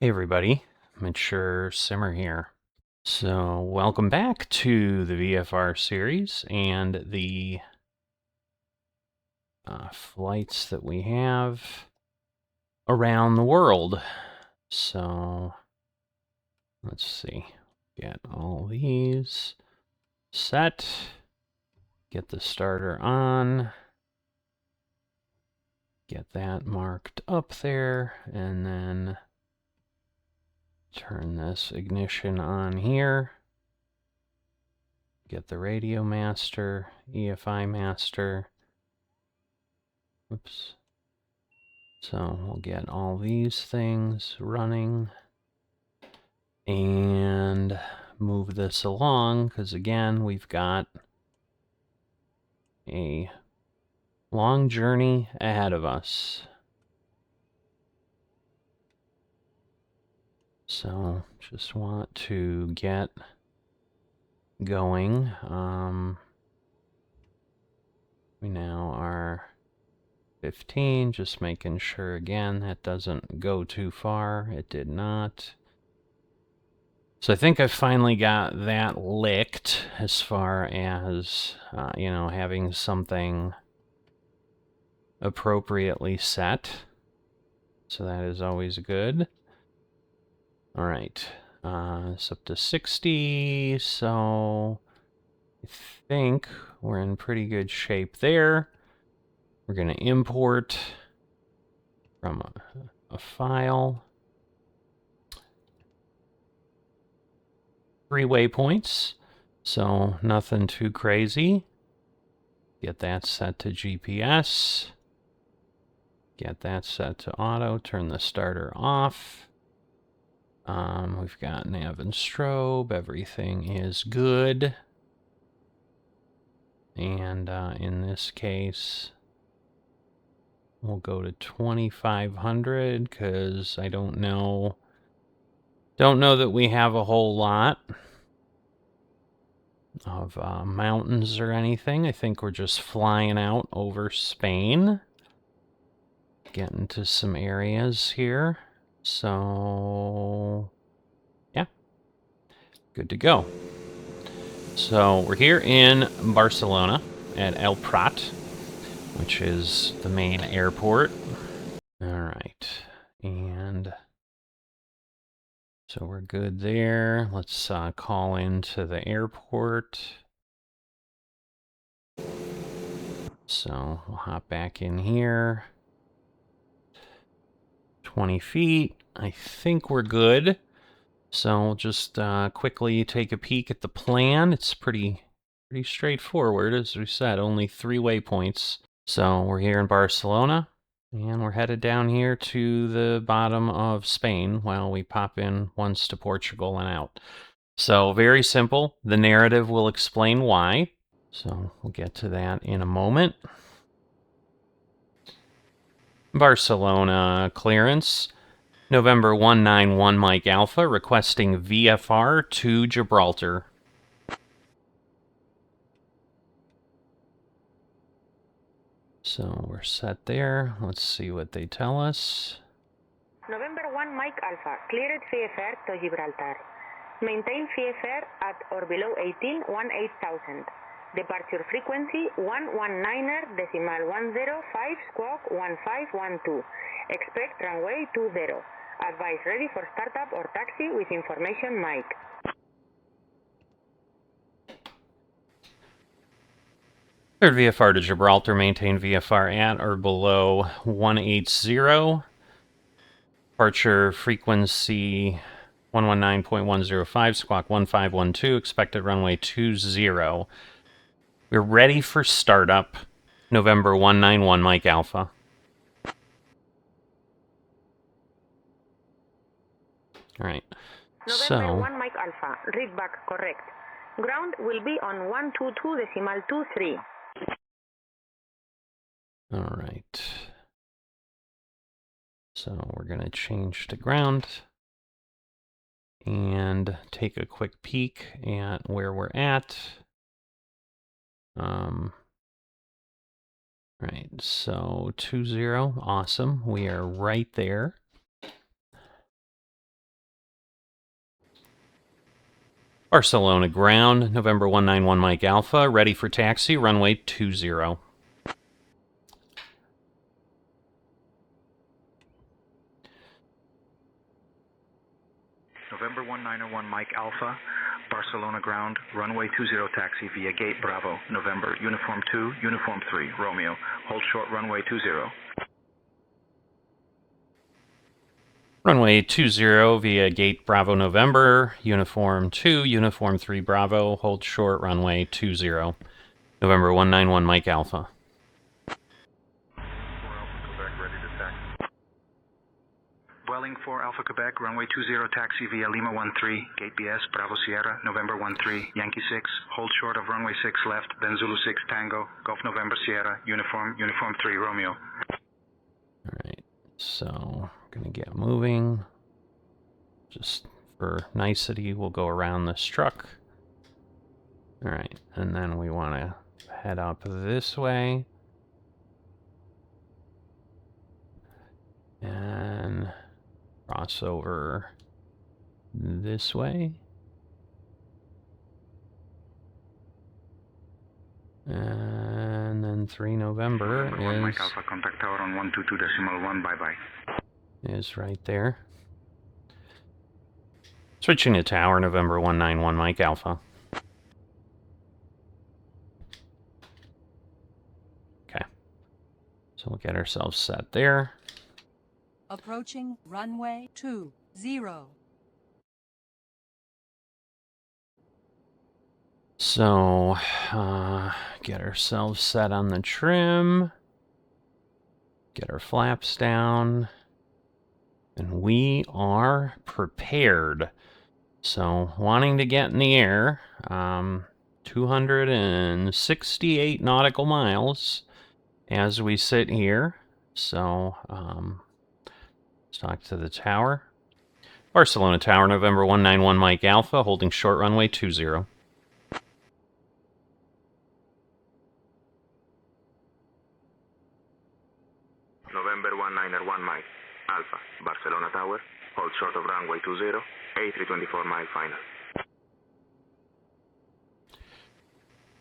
Hey everybody, Mature Simmer here. So welcome back to the VFR series and the flights that we have around the world. So let's see, get all these set, get the starter on, get that marked up there, and then turn this ignition on here. Get the radio master, EFI master. Oops. So we'll get all these things running and move this along because again, we've got a long journey ahead of us. So just want to get going. We now are 15, just making sure again that doesn't go too far. It did not. So I think I finally got that licked as far as, having something appropriately set. So that is always good. All right, it's up to 60, so I think we're in pretty good shape there. We're going to import from a file 3 waypoints, so nothing too crazy. Get that set to GPS. Get that set to auto. Turn the starter off. We've got nav and strobe. Everything is good. And in this case, we'll go to 2500 because I don't know that we have a whole lot of mountains or anything. I think we're just flying out over Spain. Getting to some areas here. So, yeah, good to go. So we're here in Barcelona at El Prat, which is the main airport. All right, and so we're good there. Let's call into the airport. So we'll hop back in here. 20 feet. I think we're good. So we'll just quickly take a peek at the plan. It's pretty straightforward, as we said, only 3 waypoints. So we're here in Barcelona, and we're headed down here to the bottom of Spain while we pop in once to Portugal and out. So very simple. The narrative will explain why. So we'll get to that in a moment. Barcelona clearance. November 191 Mike Alpha requesting VFR to Gibraltar. So we're set there. Let's see what they tell us. November 1 Mike Alpha, cleared VFR to Gibraltar. Maintain VFR at or below 18,000. Departure frequency 119.105 squawk 1512. Expect runway 20. Advise ready for startup or taxi with information Mike. Cleared VFR to Gibraltar, maintain VFR at or below 180. Departure frequency 119.105, squawk 1512, expected runway 20. We're ready for startup. November 191 Mike Alpha. All right. November 1 Mike Alpha, read back correct. Ground will be on 122.23. All right. So we're going to change to ground and take a quick peek at where we're at. Right, so 20, awesome. We are right there. Barcelona ground, November 191 Mike Alpha, ready for taxi, runway 20. November 1901 Mike Alpha, Barcelona ground, runway 20 taxi via gate Bravo, November, uniform 2, uniform 3, Romeo, hold short runway 20. Runway 20 via gate Bravo November, uniform 2, uniform 3 Bravo, hold short runway 20. November 191 Mike Alpha. Welling 4 Alpha Quebec, runway 20 taxi via Lima 13, gate BS, Bravo Sierra, November 13, Yankee 6, hold short of runway 6 left, then Zulu 6 Tango, Golf November Sierra, uniform 3 Romeo. Alright, so I'm going to get moving. Just for nicety, we'll go around this truck. Alright, and then we want to head up this way. And cross over this way. And then 3 November Mike Alpha, contact tower on 122.1, bye-bye. Is right there. Switching to tower, November 191 Mike Alpha. Okay. So we'll get ourselves set there. Approaching runway 20. So, get ourselves set on the trim. Get our flaps down. And we are prepared. So, wanting to get in the air, 268 nautical miles as we sit here. So, let's talk to the tower. Barcelona Tower, November 191 Mike Alpha, holding short runway 20. November 191 Mike Alpha, Barcelona Tower, hold short of runway 20, A324 mile final.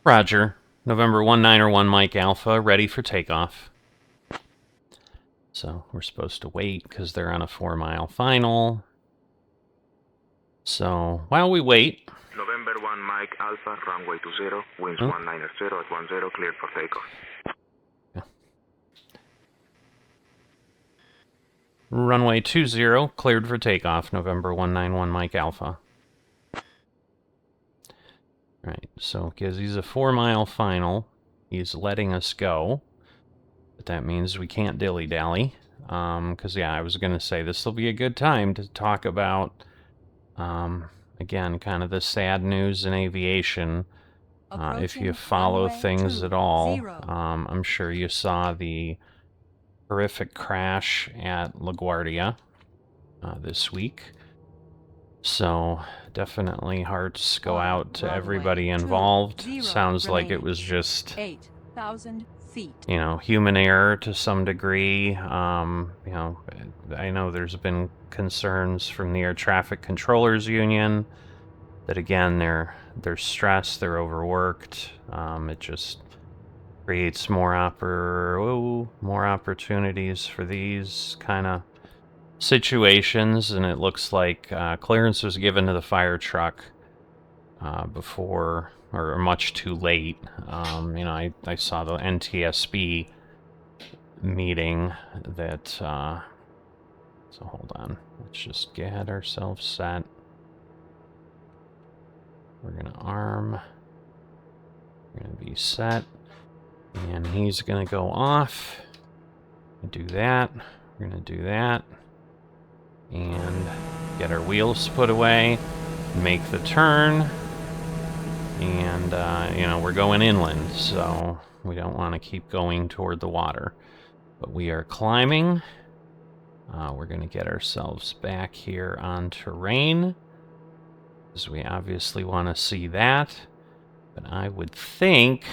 Roger. November 191 Mike Alpha, ready for takeoff. So we're supposed to wait because they're on a 4-mile final. So while we wait... November 1 Mike Alpha, runway 20, winds 190 at 10, cleared for takeoff. Runway 20, cleared for takeoff, November 191 Mike Alpha. Right, so because he's a 4-mile final, he's letting us go. But that means we can't dilly-dally. Because, yeah, I was going to say this will be a good time to talk about, again, kind of the sad news in aviation. If you follow things at all, I'm sure you saw the horrific crash at LaGuardia this week. So definitely hearts go out to everybody involved. Sounds like it was just 8,000 feet. You know, human error to some degree. You know, I know there's been concerns from the Air Traffic Controllers Union that again they're stressed, they're overworked. It just creates more opportunities for these kind of situations, and it looks like clearance was given to the fire truck before, or much too late. You know, I saw the NTSB meeting that, so hold on, let's just get ourselves set. We're gonna arm, we're gonna be set, and he's gonna go off. Do that, we're gonna do that, and get our wheels put away, make the turn, and, you know, we're going inland, so we don't want to keep going toward the water. But we are climbing. We're going to get ourselves back here on terrain, because we obviously want to see that. But I would think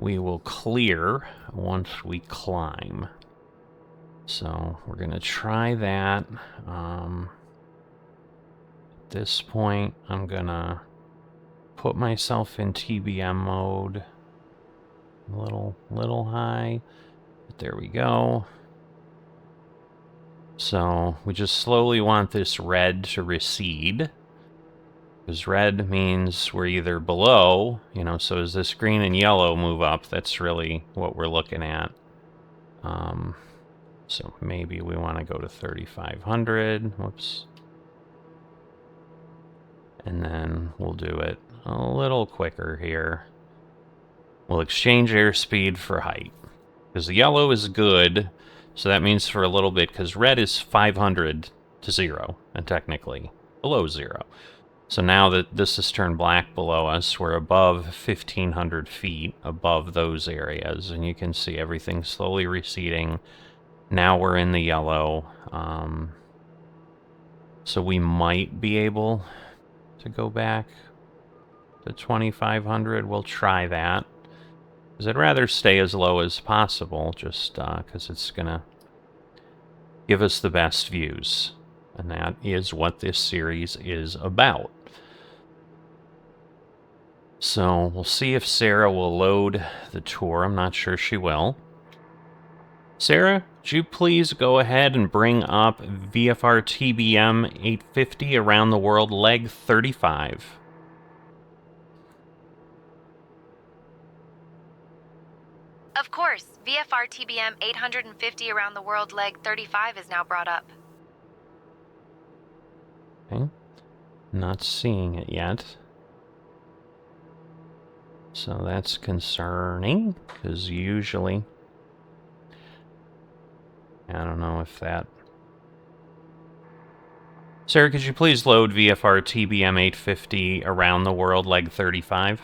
we will clear once we climb. So we're going to try that. At this point, I'm going to put myself in TBM mode. A little high. But there we go. So we just slowly want this red to recede. Because red means we're either below, you know, so as this green and yellow move up, that's really what we're looking at. So maybe we want to go to 3,500. Whoops. And then we'll do it a little quicker here. We'll exchange airspeed for height. Because the yellow is good, so that means for a little bit, because red is 500 to 0, and technically below 0. So now that this has turned black below us, we're above 1,500 feet above those areas, and you can see everything slowly receding. Now we're in the yellow, so we might be able to go back to 2,500. We'll try that, because I'd rather stay as low as possible, just because it's going to give us the best views, and that is what this series is about. So we'll see if Sarah will load the tour. I'm not sure she will. Sarah, would you please go ahead and bring up VFR TBM 850 around the world, leg 35. Of course, VFR TBM 850 around the world, leg 35 is now brought up. Okay. Not seeing it yet. So that's concerning, because usually... I don't know if that... Sarah, could you please load VFR TBM 850 around the world, leg 35?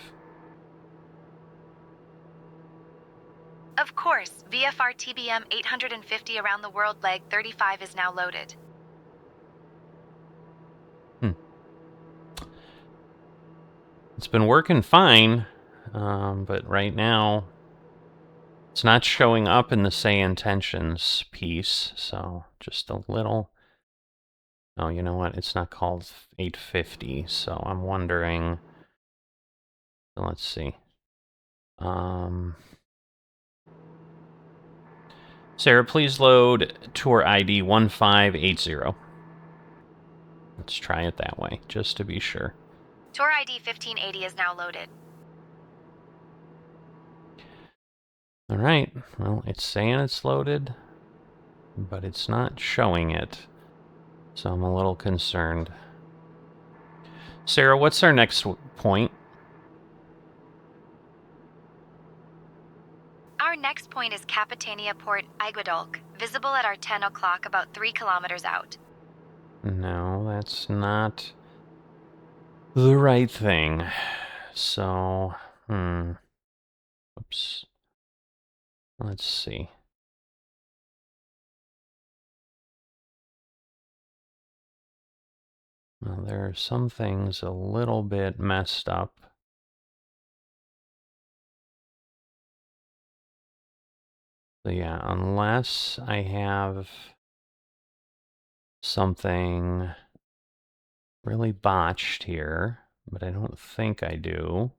Of course, VFR TBM 850 around the world, leg 35 is now loaded. It's been working fine, but right now it's not showing up in the SayIntentions piece, so just a little... Oh, you know what? It's not called 850, so I'm wondering... Let's see. Sarah, please load tour ID 1580. Let's try it that way, just to be sure. Tour ID 1580 is now loaded. Alright, well, it's saying it's loaded, but it's not showing it, so I'm a little concerned. Sarah, what's our next point? Our next point is Capitania Port Aiguedolque, visible at our 10 o'clock about 3 kilometers out. No, that's not the right thing. So, Oops. Let's see. Well, there are some things a little bit messed up. So yeah, unless I have something really botched here, but I don't think I do.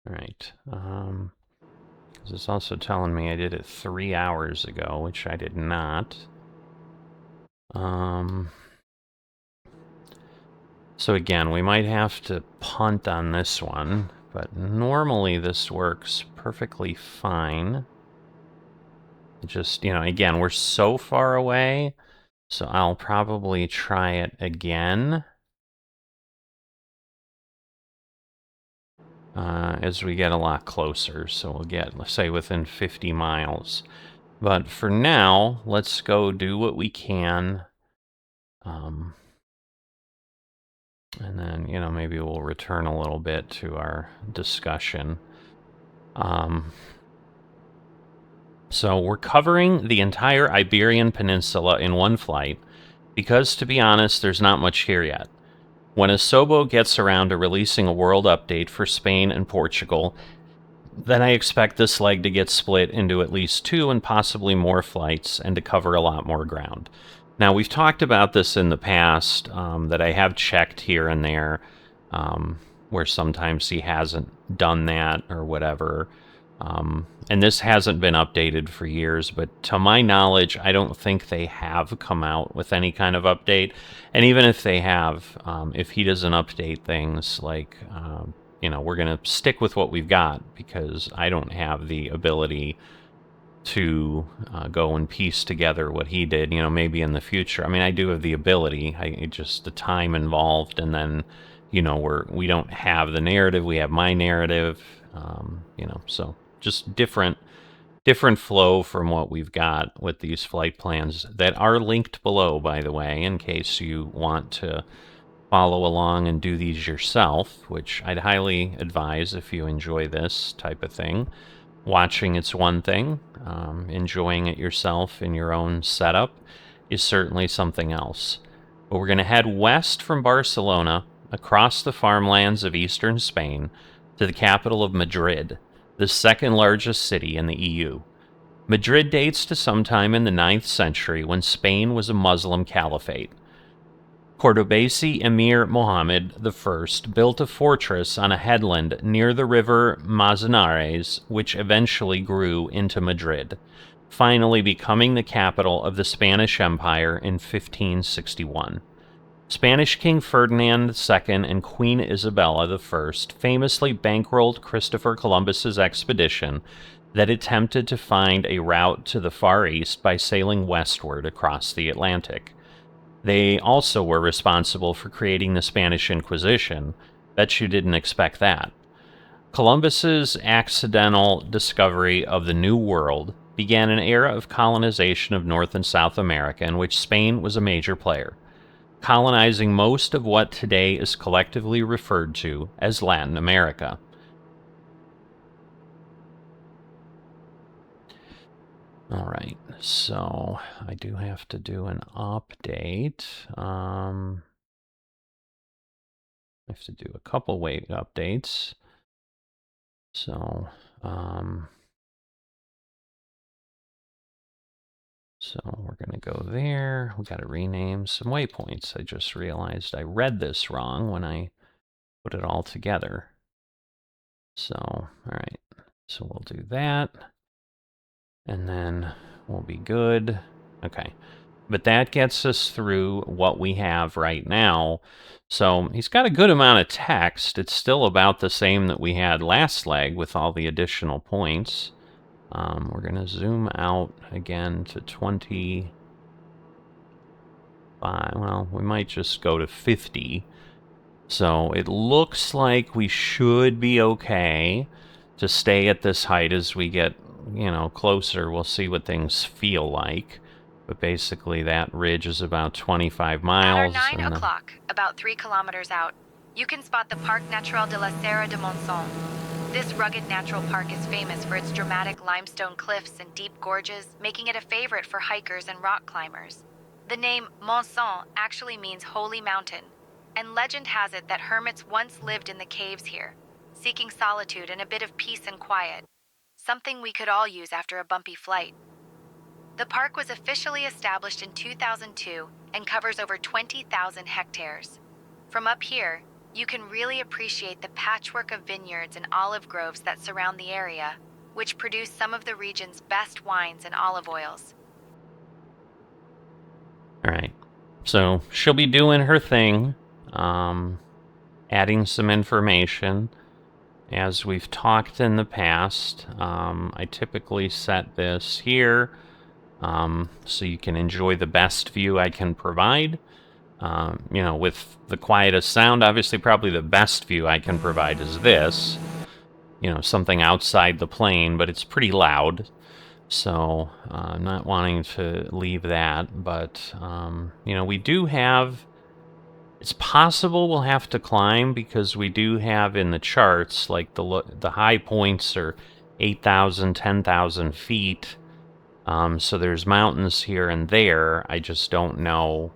All right. Because it's also telling me I did it 3 hours ago, which I did not. So again, we might have to punt on this one, but normally this works perfectly fine. Just, you know, again, we're so far away, so I'll probably try it again as we get a lot closer. So we'll get, let's say, within 50 miles. But for now, let's go do what we can. And then, you know, maybe we'll return a little bit to our discussion. So we're covering the entire Iberian Peninsula in one flight, because, to be honest, there's not much here yet. When Asobo gets around to releasing a world update for Spain and Portugal, then I expect this leg to get split into at least 2 and possibly more flights, and to cover a lot more ground. Now, we've talked about this in the past, that I have checked here and there, where sometimes he hasn't done that or whatever. And this hasn't been updated for years, but to my knowledge, I don't think they have come out with any kind of update. And even if they have, if he doesn't update things, like, we're going to stick with what we've got, because I don't have the ability to go and piece together what he did, maybe in the future. I mean, I do have the ability, just the time involved, and then, we don't have the narrative, we have my narrative, so just different flow from what we've got with these flight plans that are linked below, by the way, in case you want to follow along and do these yourself, which I'd highly advise if you enjoy this type of thing. Watching it's one thing, enjoying it yourself in your own setup is certainly something else. But we're going to head west from Barcelona, across the farmlands of eastern Spain, to the capital of Madrid, the second largest city in the EU. Madrid dates to sometime in the 9th century, when Spain was a Muslim caliphate. Cordobese Emir Mohammed I built a fortress on a headland near the river Manzanares, which eventually grew into Madrid, finally becoming the capital of the Spanish Empire in 1561. Spanish King Ferdinand II and Queen Isabella I famously bankrolled Christopher Columbus's expedition that attempted to find a route to the Far East by sailing westward across the Atlantic. They also were responsible for creating the Spanish Inquisition. Bet you didn't expect that. Columbus's accidental discovery of the New World began an era of colonization of North and South America in which Spain was a major player, colonizing most of what today is collectively referred to as Latin America. All right, so I do have to do an update. I have to do a couple weight updates. So, we're going to go there. We got to rename some waypoints. I just realized I read this wrong when I put it all together. So, all right, so we'll do that. And then we'll be good. Okay. But that gets us through what we have right now. So he's got a good amount of text. It's still about the same that we had last leg with all the additional points. We're going to zoom out again to 25. Well, we might just go to 50. So it looks like we should be okay to stay at this height as we get, closer. We'll see what things feel like. But basically, that ridge is about 25 miles. At 9 o'clock, about 3 kilometers out, you can spot the Parc Natural de la Serra de Montsant. This rugged natural park is famous for its dramatic limestone cliffs and deep gorges, making it a favorite for hikers and rock climbers. The name Montsant actually means holy mountain, and legend has it that hermits once lived in the caves here, seeking solitude and a bit of peace and quiet, something we could all use after a bumpy flight. The park was officially established in 2002 and covers over 20,000 hectares. From up here, you can really appreciate the patchwork of vineyards and olive groves that surround the area, which produce some of the region's best wines and olive oils. All right, so she'll be doing her thing, adding some information. As we've talked in the past, I typically set this here so you can enjoy the best view I can provide. With the quietest sound, obviously probably the best view I can provide is this. Something outside the plane, but it's pretty loud. So I'm not wanting to leave that, but, we do have... It's possible we'll have to climb because we do have in the charts, like the high points are 8,000, 10,000 feet. So there's mountains here and there. I just don't know,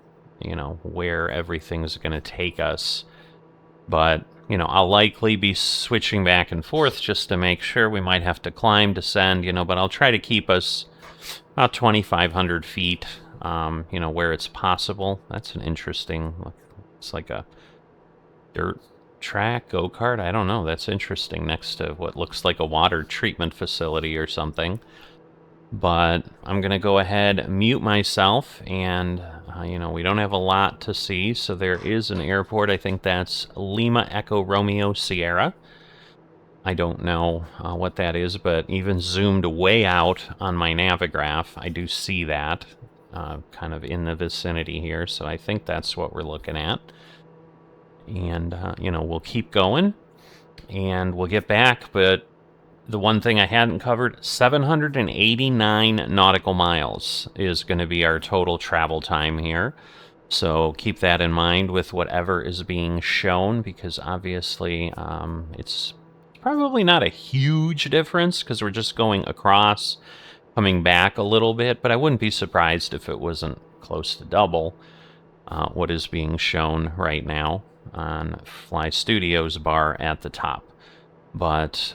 where everything's going to take us. But, I'll likely be switching back and forth just to make sure. We might have to climb, descend, but I'll try to keep us about 2,500 feet you know, where it's possible. That's an interesting, it's like a dirt track, go-kart, I don't know. That's interesting, next to what looks like a water treatment facility or something. But I'm going to go ahead, mute myself, and, you know, we don't have a lot to see, so there is an airport. I think that's Lima Echo Romeo Sierra. I don't know what that is, but even zoomed way out on my Navigraph, I do see that kind of in the vicinity here, so I think that's what we're looking at. And, you know, we'll keep going, and we'll get back, but the one thing I hadn't covered, 789 nautical miles is going to be our total travel time here. So keep that in mind with whatever is being shown, because obviously it's probably not a huge difference because we're just going across, coming back a little bit, but I wouldn't be surprised if it wasn't close to double what is being shown right now on Fly Studios bar at the top. But,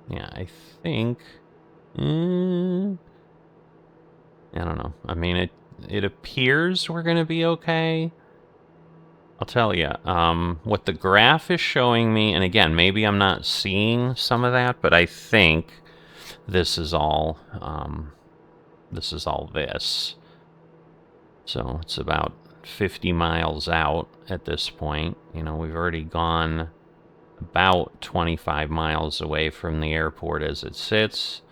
yeah, I think, I don't know. I mean, it appears we're going to be okay. I'll tell you, what the graph is showing me, and again, maybe I'm not seeing some of that, but I think this is all this. So it's about 50 miles out at this point. You know, we've already gone about 25 miles away from the airport as it sits.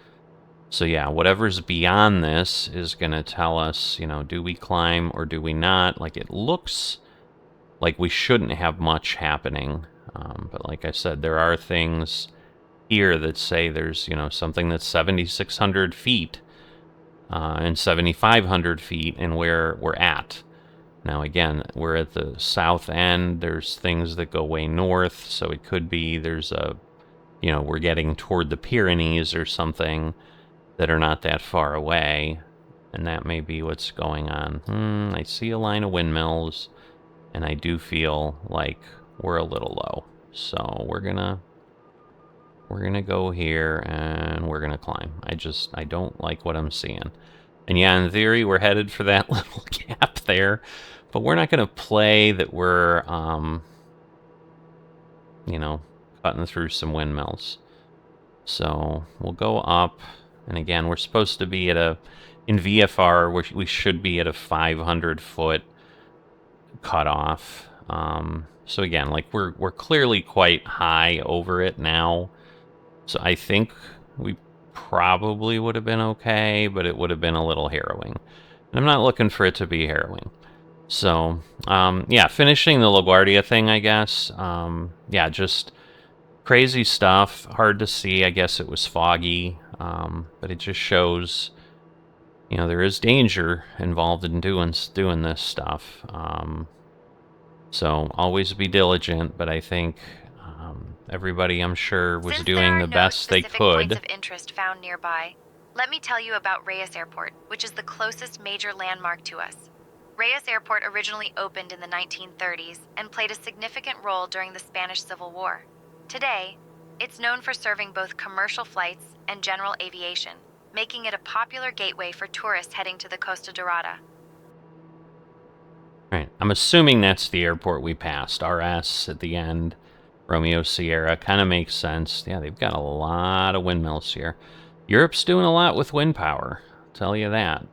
So yeah, whatever's beyond this is going to tell us, you know, do we climb or do we not? Like, it looks like we shouldn't have much happening. But like I said, there are things here that say there's, you know, something that's 7,600 feet and 7,500 feet and where we're at. Now, again, we're at the south end. There's things that go way north, so it could be there's a, you know, we're getting toward the Pyrenees or something that are not that far away, and that may be what's going on. I see a line of windmills, and I do feel like we're a little low. So we're gonna go here, and we're gonna climb. I don't like what I'm seeing. And yeah, in theory, we're headed for that little gap there. But we're not going to play that we're, you know, cutting through some windmills. So we'll go up. And again, we're supposed to be at in VFR, we should be at a 500-foot cutoff. So again, like we're clearly quite high over it now. So I think we probably would have been okay, but it would have been a little harrowing. And I'm not looking for it to be harrowing. So, yeah, finishing the LaGuardia thing, I guess. Yeah, just crazy stuff. Hard to see. I guess it was foggy. But it just shows, you know, there is danger involved in doing this stuff. So always be diligent, but I think everybody, I'm sure, was doing the best they could. Points of interest found nearby, let me tell you about Reyes Airport, which is the closest major landmark to us. Reyes Airport originally opened in the 1930s and played a significant role during the Spanish Civil War. Today, it's known for serving both commercial flights and general aviation, making it a popular gateway for tourists heading to the Costa Dorada. Right. I'm assuming that's the airport we passed. RS at the end. Romeo Sierra. Kind of makes sense. Yeah, they've got a lot of windmills here. Europe's doing a lot with wind power. I'll tell you that.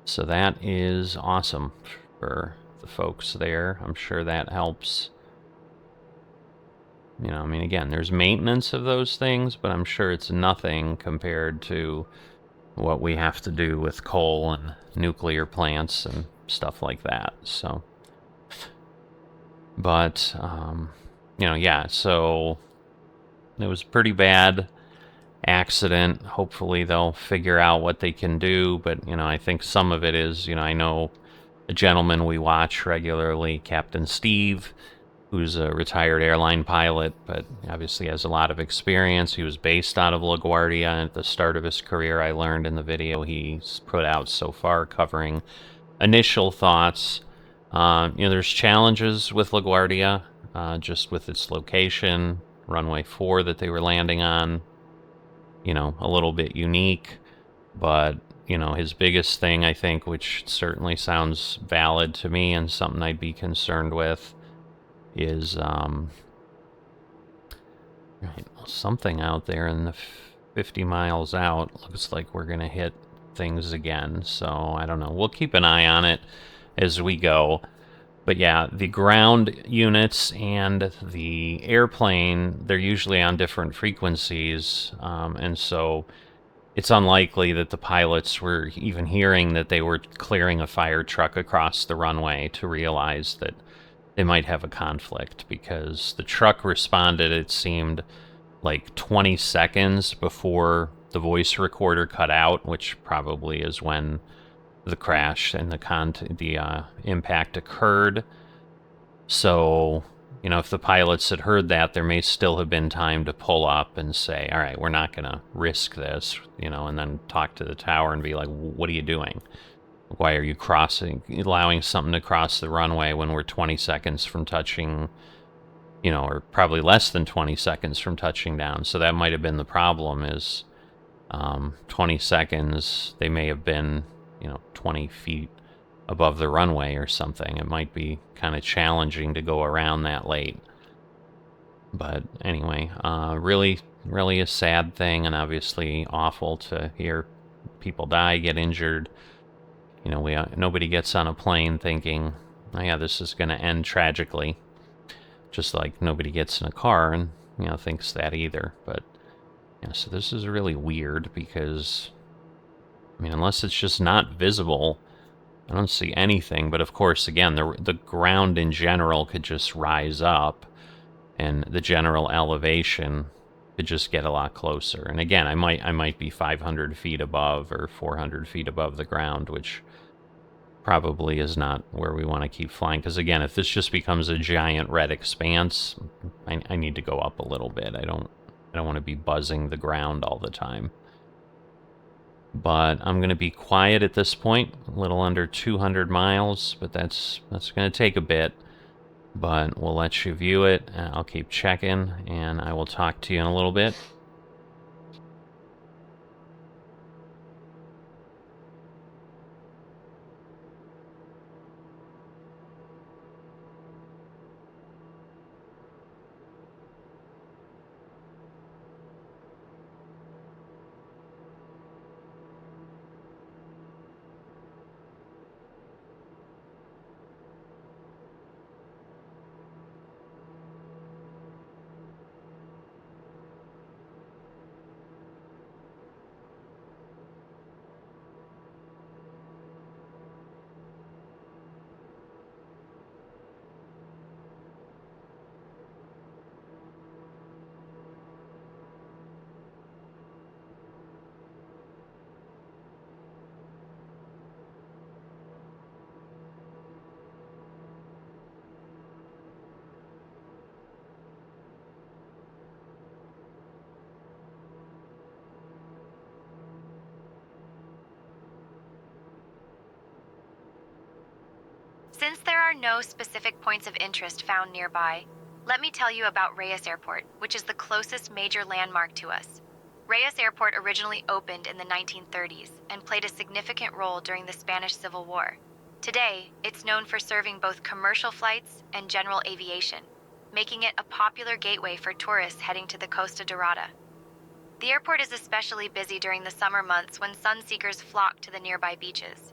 So that is awesome for the folks there. I'm sure that helps. You know, I mean, again, there's maintenance of those things, but I'm sure it's nothing compared to what we have to do with coal and nuclear plants and stuff like that. So, but, you know, yeah, so it was a pretty bad accident. Hopefully they'll figure out what they can do, but, you know, I think some of it is, you know, I know a gentleman we watch regularly, Captain Steve, who's a retired airline pilot, but obviously has a lot of experience. He was based out of LaGuardia at the start of his career. I learned in the video he's put out so far covering initial thoughts. You know, there's challenges with LaGuardia, just with its location, runway 4 that they were landing on. you know, a little bit unique. But, you know, his biggest thing, I think, which certainly sounds valid to me and something I'd be concerned with, is something out there in the 50 miles out. Looks like we're going to hit things again. So, I don't know. We'll keep an eye on it as we go. But yeah, the ground units and the airplane, they're usually on different frequencies. And so it's unlikely that the pilots were even hearing that they were clearing a fire truck across the runway to realize that they might have a conflict, because the truck responded, it seemed, like 20 seconds before the voice recorder cut out, which probably is when the crash and the impact occurred. So, you know, if the pilots had heard that, there may still have been time to pull up and say, all right, we're not going to risk this, you know, and then talk to the tower and be like, what are you doing? Why are you allowing something to cross the runway when we're 20 seconds from touching, you know, or probably less than 20 seconds from touching down? So that might have been the problem, is 20 seconds, they may have been, you know, 20 feet above the runway or something. It might be kind of challenging to go around that late. But anyway, really, really a sad thing, and obviously awful to hear people die, get injured. You know, nobody gets on a plane thinking, oh yeah, this is going to end tragically. Just like nobody gets in a car and, you know, thinks that either. But yeah, so this is really weird because, I mean, unless it's just not visible, I don't see anything. But of course, again, the ground in general could just rise up, and the general elevation could just get a lot closer. And again, I might be 500 feet above or 400 feet above the ground, which probably is not where we want to keep flying. Because again, if this just becomes a giant red expanse, I need to go up a little bit. I don't want to be buzzing the ground all the time. But I'm going to be quiet at this point, a little under 200 miles, but that's going to take a bit. But we'll let you view it. I'll keep checking, and I will talk to you in a little bit. Since there are no specific points of interest found nearby, let me tell you about Reyes Airport, which is the closest major landmark to us. Reyes Airport originally opened in the 1930s and played a significant role during the Spanish Civil War. Today, it's known for serving both commercial flights and general aviation, making it a popular gateway for tourists heading to the Costa Dorada. The airport is especially busy during the summer months when sun-seekers flock to the nearby beaches.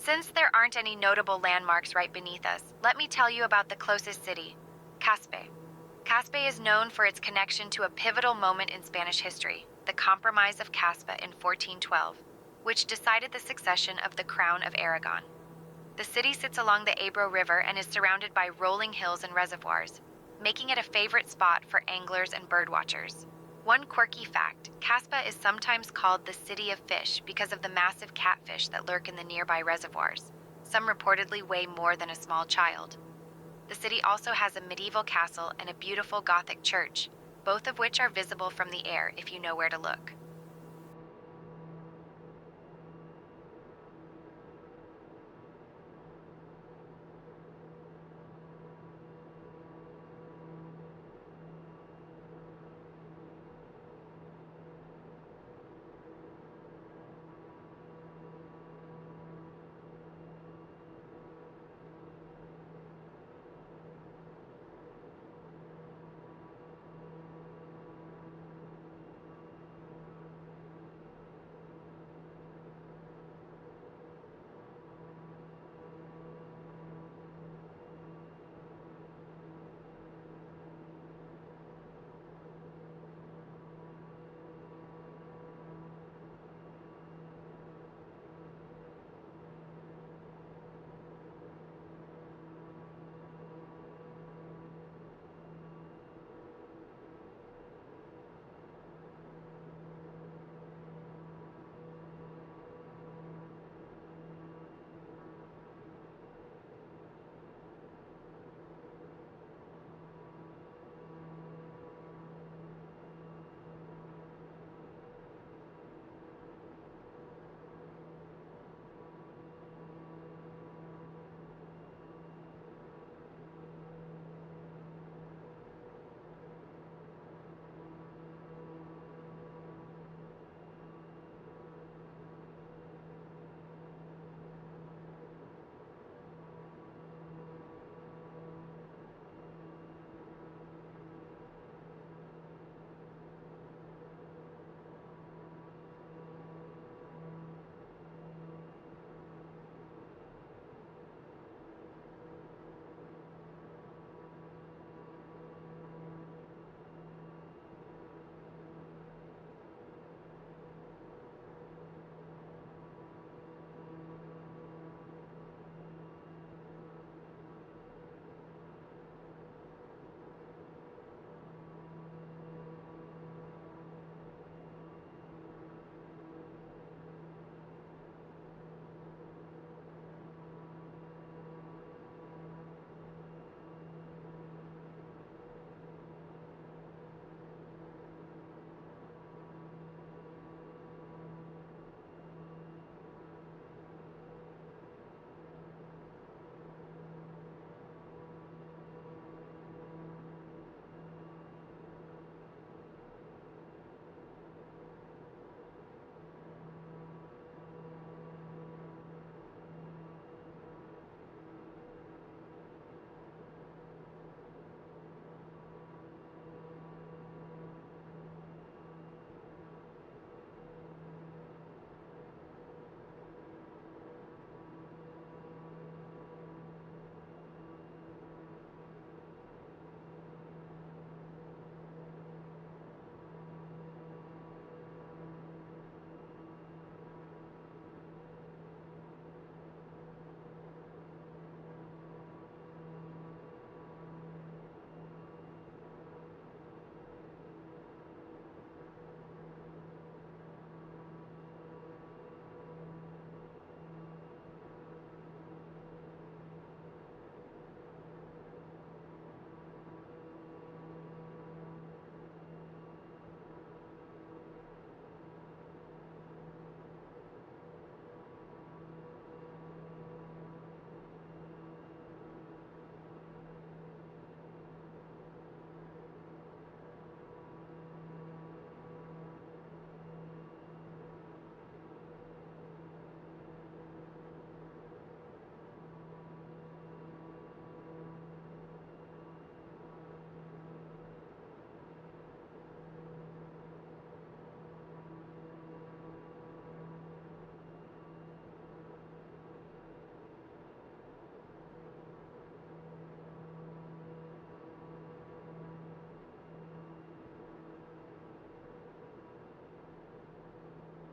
Since there aren't any notable landmarks right beneath us, let me tell you about the closest city, Caspe. Caspe is known for its connection to a pivotal moment in Spanish history, the Compromise of Caspe in 1412, which decided the succession of the Crown of Aragon. The city sits along the Ebro River and is surrounded by rolling hills and reservoirs, making it a favorite spot for anglers and birdwatchers. One quirky fact, Caspe is sometimes called the City of Fish because of the massive catfish that lurk in the nearby reservoirs. Some reportedly weigh more than a small child. The city also has a medieval castle and a beautiful Gothic church, both of which are visible from the air if you know where to look.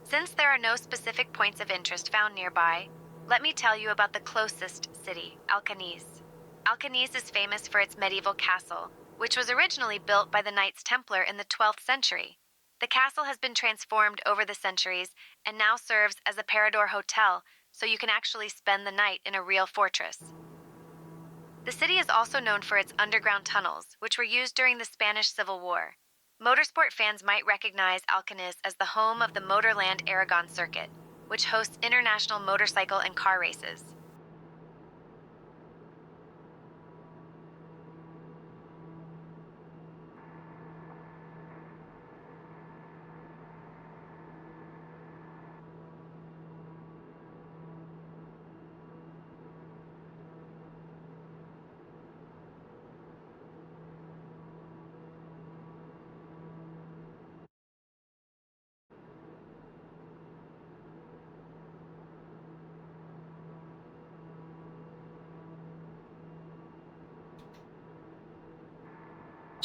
Since there are no specific points of interest found nearby, let me tell you about the closest city, Alcañiz. Alcañiz is famous for its medieval castle, which was originally built by the Knights Templar in the 12th century. The castle has been transformed over the centuries and now serves as a Parador hotel, so you can actually spend the night in a real fortress. The city is also known for its underground tunnels, which were used during the Spanish Civil War. Motorsport fans might recognize Alcañiz as the home of the Motorland Aragon Circuit, which hosts international motorcycle and car races.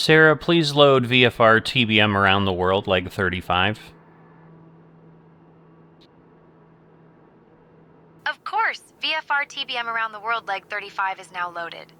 Sarah, please load VFR TBM around the world, leg 35. Of course, VFR TBM around the world leg 35 is now loaded.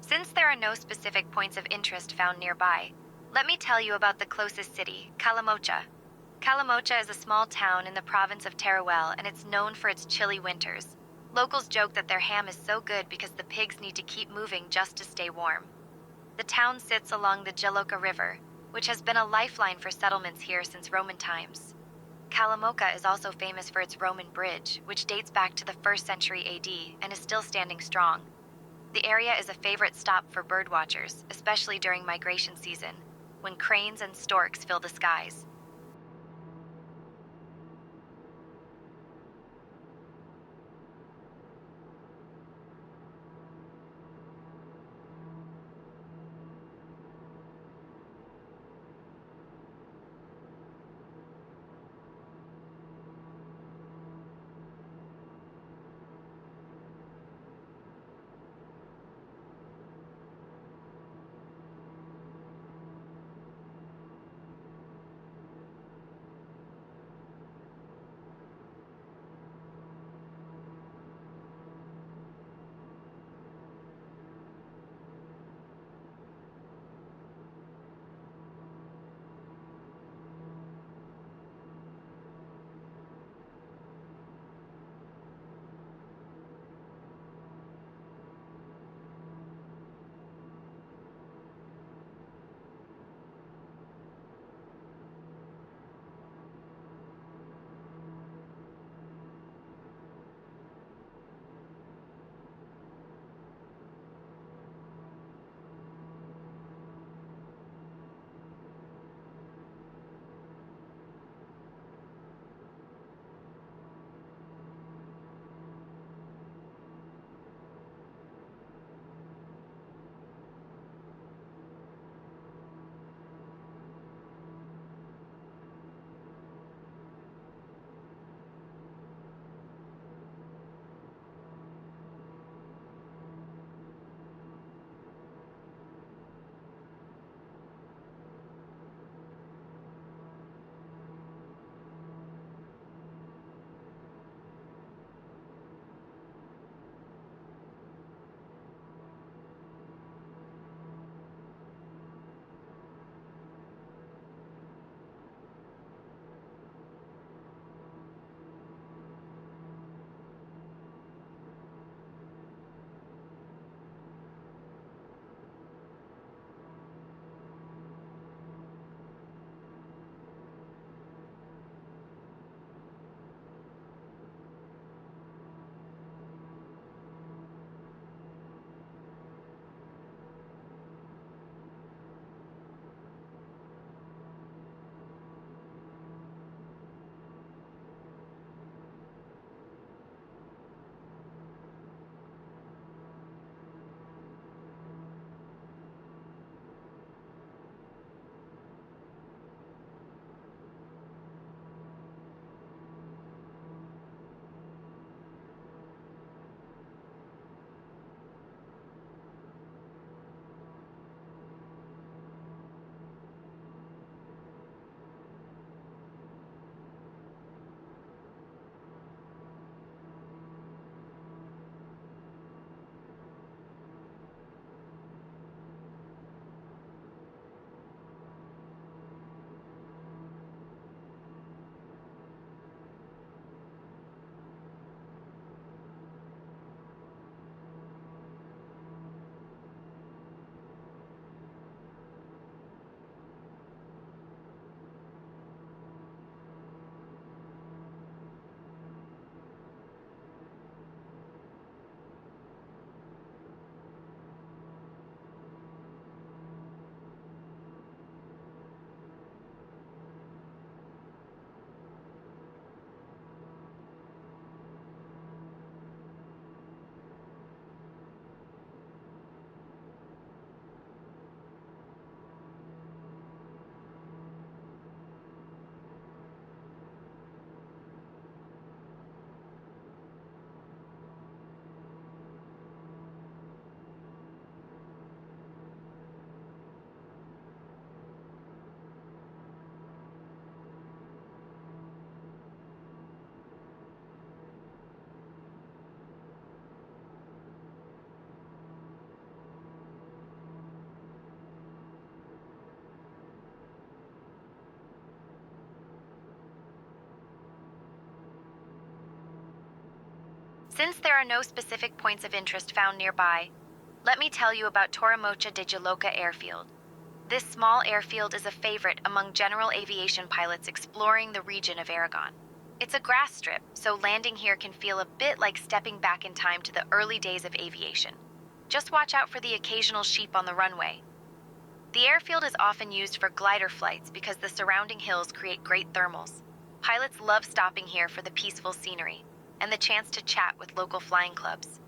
Since there are no specific points of interest found nearby, let me tell you about the closest city, Calamocha. Calamocha is a small town in the province of Teruel, and it's known for its chilly winters. Locals joke that their ham is so good because the pigs need to keep moving just to stay warm. The town sits along the Jaloca River, which has been a lifeline for settlements here since Roman times. Calamocha is also famous for its Roman bridge, which dates back to the 1st century AD and is still standing strong. The area is a favorite stop for birdwatchers, especially during migration season, when cranes and storks fill the skies. Since there are no specific points of interest found nearby, let me tell you about Torremocha de Jaloca Airfield. This small airfield is a favorite among general aviation pilots exploring the region of Aragon. It's a grass strip, so landing here can feel a bit like stepping back in time to the early days of aviation. Just watch out for the occasional sheep on the runway. The airfield is often used for glider flights because the surrounding hills create great thermals. Pilots love stopping here for the peaceful scenery and the chance to chat with local flying clubs.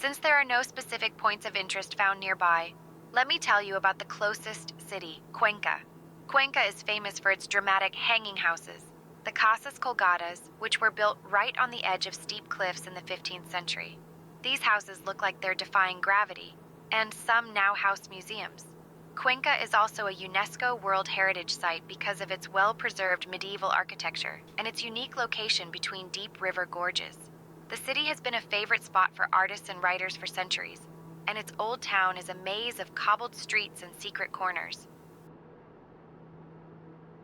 Since there are no specific points of interest found nearby, let me tell you about the closest city, Cuenca. Cuenca is famous for its dramatic hanging houses, the Casas Colgadas, which were built right on the edge of steep cliffs in the 15th century. These houses look like they're defying gravity, and some now house museums. Cuenca is also a UNESCO World Heritage Site because of its well-preserved medieval architecture and its unique location between deep river gorges. The city has been a favorite spot for artists and writers for centuries, and its old town is a maze of cobbled streets and secret corners.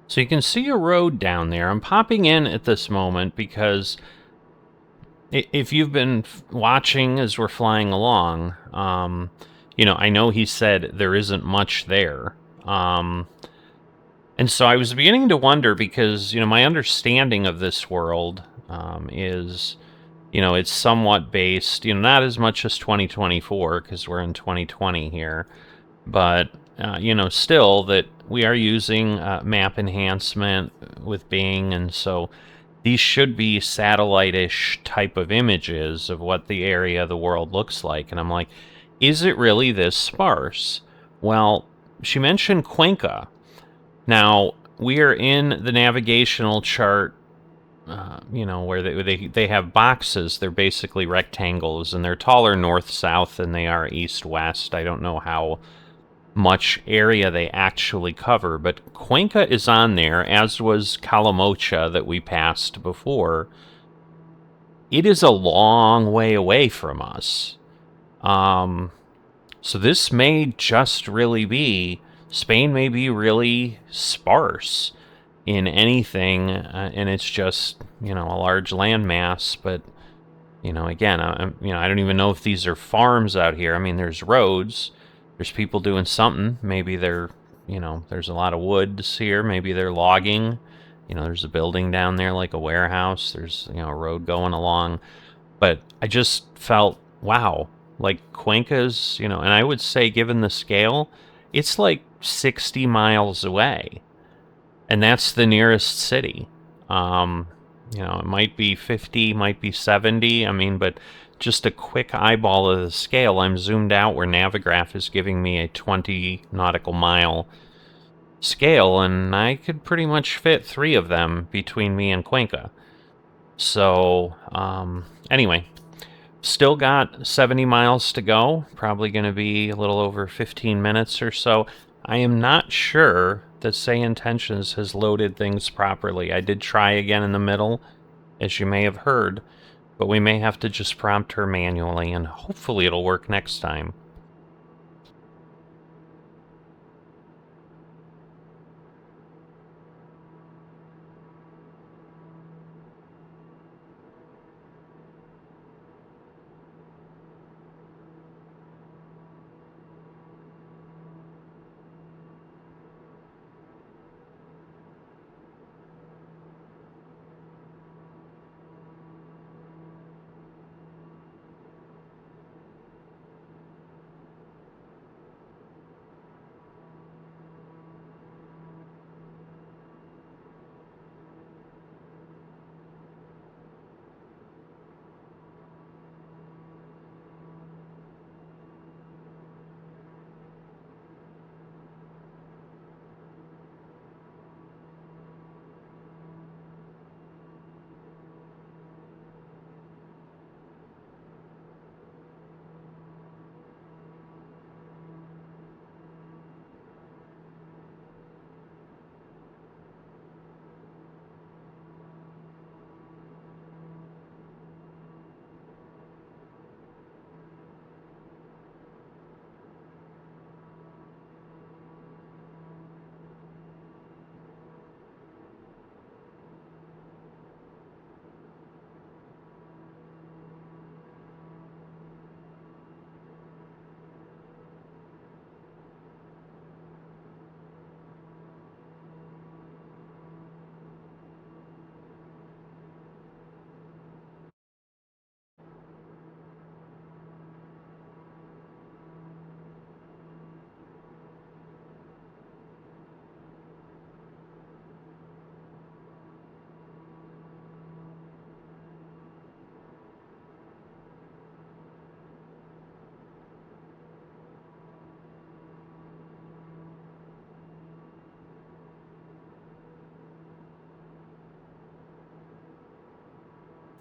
So you can see a road down there. I'm popping in at this moment because if you've been watching as we're flying along, I know he said there isn't much there. And so I was beginning to wonder because, my understanding of this world is, it's somewhat based, not as much as 2024 because we're in 2020 here, but, still that we are using map enhancement with Bing, and so these should be satellite-ish type of images of what the area of the world looks like. And I'm like, is it really this sparse? Well, she mentioned Cuenca. Now, we are in the navigational chart, where they have boxes. They're basically rectangles, and they're taller north-south than they are east-west. I don't know how much area they actually cover, but Cuenca is on there, as was Calamocha that we passed before. It is a long way away from us. So this may just really be, Spain may be really sparse in anything, and it's just, a large landmass, but, again, I don't even know if these are farms out here. I mean, there's roads, there's people doing something. Maybe they're, there's a lot of woods here. Maybe they're logging. There's a building down there like a warehouse. There's, a road going along. But I just felt, wow, like Cuenca's, and I would say given the scale, it's like 60 miles away. And that's the nearest city. It might be 50, might be 70. I mean, but just a quick eyeball of the scale. I'm zoomed out where Navigraph is giving me a 20 nautical mile scale, and I could pretty much fit 3 of them between me and Cuenca. So, anyway, still got 70 miles to go. Probably going to be a little over 15 minutes or so. I am not sure that SayIntentions has loaded things properly. I did try again in the middle, as you may have heard, but we may have to just prompt her manually, and hopefully it'll work next time.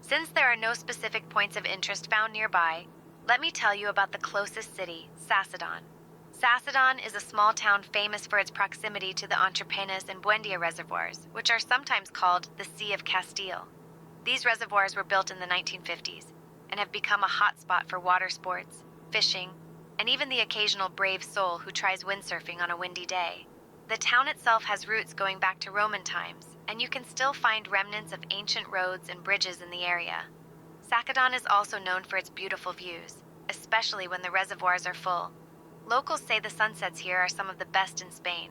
Since there are no specific points of interest found nearby, let me tell you about the closest city, Sassadon. Sassadon is a small town famous for its proximity to the Entrepenas and Buendia reservoirs, which are sometimes called the Sea of Castile. These reservoirs were built in the 1950s and have become a hotspot for water sports, fishing, and even the occasional brave soul who tries windsurfing on a windy day. The town itself has roots going back to Roman times, and you can still find remnants of ancient roads and bridges in the area. Sassadon is also known for its beautiful views, especially when the reservoirs are full. Locals say the sunsets here are some of the best in Spain.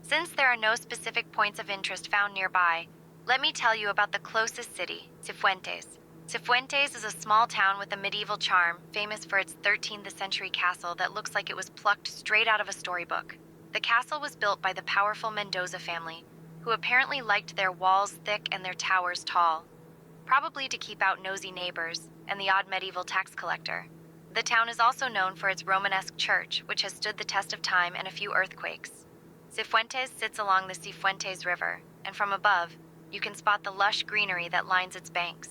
Since there are no specific points of interest found nearby, let me tell you about the closest city, Cifuentes. Cifuentes is a small town with a medieval charm, famous for its 13th century castle that looks like it was plucked straight out of a storybook. The castle was built by the powerful Mendoza family, who apparently liked their walls thick and their towers tall, probably to keep out nosy neighbors and the odd medieval tax collector. The town is also known for its Romanesque church, which has stood the test of time and a few earthquakes. Cifuentes sits along the Cifuentes River, and from above, you can spot the lush greenery that lines its banks.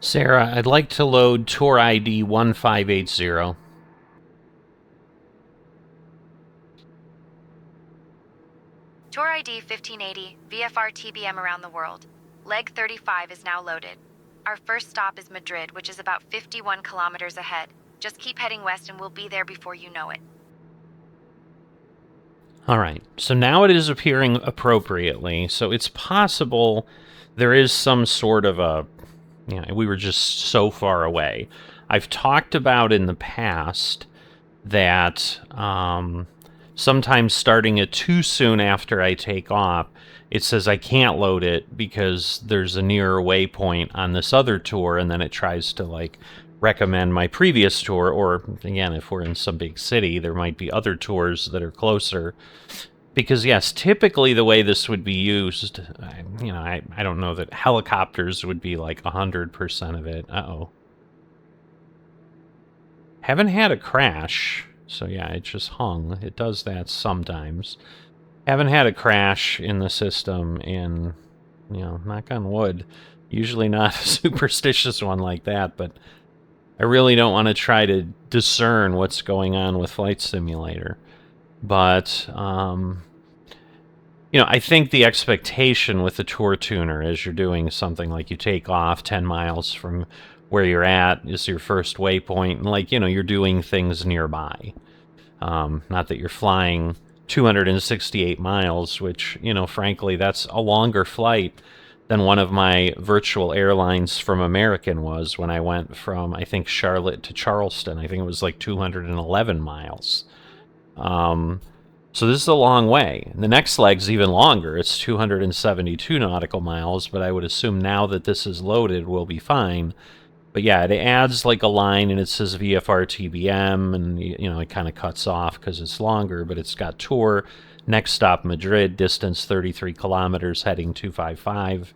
Sarah, I'd like to load tour ID 1580. Tour ID 1580, VFR TBM around the world. Leg 35 is now loaded. Our first stop is Madrid, which is about 51 kilometers ahead. Just keep heading west and we'll be there before you know it. All right, so now it is appearing appropriately, so it's possible there is some sort of a... Yeah, we were just so far away. I've talked about in the past that sometimes starting it too soon after I take off, it says I can't load it because there's a nearer waypoint on this other tour, and then it tries to, like, recommend my previous tour, or, again, if we're in some big city, there might be other tours that are closer. Because, yes, typically the way this would be used, I don't know that helicopters would be like 100% of it. Uh-oh. Haven't had a crash, so yeah, it just hung. It does that sometimes. Haven't had a crash in the system in, knock on wood. Usually not a superstitious one like that, but I really don't want to try to discern what's going on with Flight Simulator. But, I think the expectation with the tour tuner as you're doing something like you take off 10 miles from where you're at is your first waypoint, and you're doing things nearby. Not that you're flying 268 miles, which, frankly, that's a longer flight than one of my virtual airlines from American was when I went from, I think, Charlotte to Charleston. I think it was like 211 miles. So this is a long way. The next leg's even longer. It's 272 nautical miles, but I would assume now that this is loaded, we'll be fine. But yeah, it adds like a line, and it says VFR TBM, and you know, it kind of cuts off because it's longer, but it's got tour. Next stop, Madrid, distance 33 kilometers, heading 255.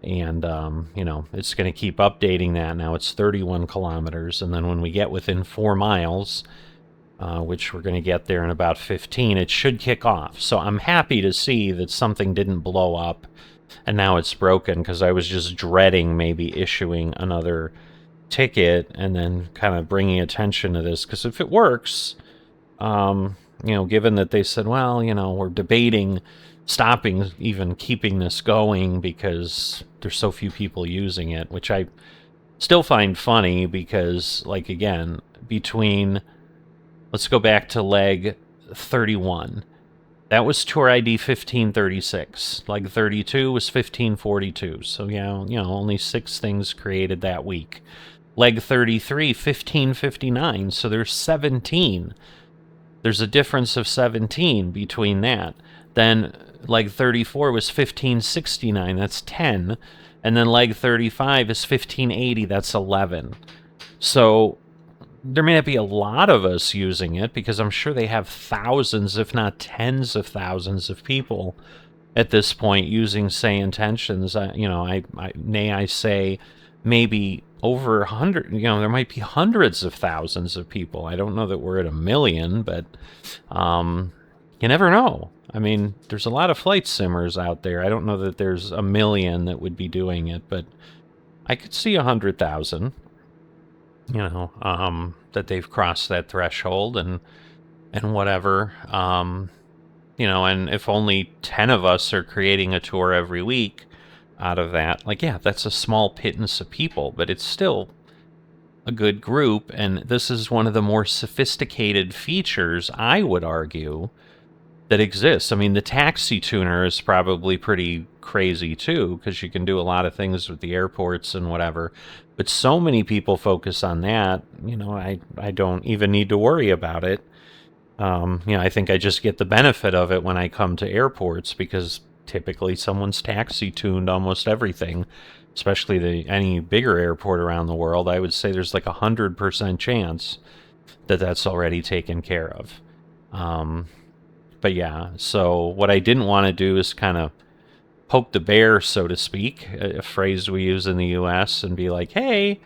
And, you know, it's going to keep updating that. Now it's 31 kilometers, and then when we get within 4 miles, which we're going to get there in about 15, it should kick off. So I'm happy to see that something didn't blow up and now it's broken, because I was just dreading maybe issuing another ticket and then kind of bringing attention to this. Because if it works, you know, given that they said, well, you know, we're debating stopping, even keeping this going because there's so few people using it, which I still find funny because, like, again, between... Let's go back to leg 31. That was tour ID 1536. Leg 32 was 1542. So, yeah, you know, only 6 things created that week. Leg 33, 1559. So there's 17. There's a difference of 17 between that. Then leg 34 was 1569. That's 10. And then leg 35 is 1580. That's 11. So... there may not be a lot of us using it, because I'm sure they have thousands, if not tens of thousands of people at this point using SayIntentions. You know, I say maybe over 100, you know, there might be hundreds of thousands of people. I don't know that we're at 1 million, but you never know. I mean, there's a lot of flight simmers out there. I don't know that there's 1 million that would be doing it, but I could see 100,000. You know, that they've crossed that threshold and whatever. You know, and if only 10 of us are creating a tour every week out of that, like, yeah, that's a small pittance of people, but it's still a good group, and this is one of the more sophisticated features, I would argue, that exists. I mean, the taxi tuner is probably pretty crazy too, because you can do a lot of things with the airports and whatever. But so many people focus on that, you know, I don't even need to worry about it. You know, I think I just get the benefit of it when I come to airports, because typically someone's taxi tuned almost everything, especially any bigger airport around the world. I would say there's like 100% chance that that's already taken care of. But yeah, so what I didn't want to do is kind of poke the bear, so to speak, a phrase we use in the U.S., and be like, hey,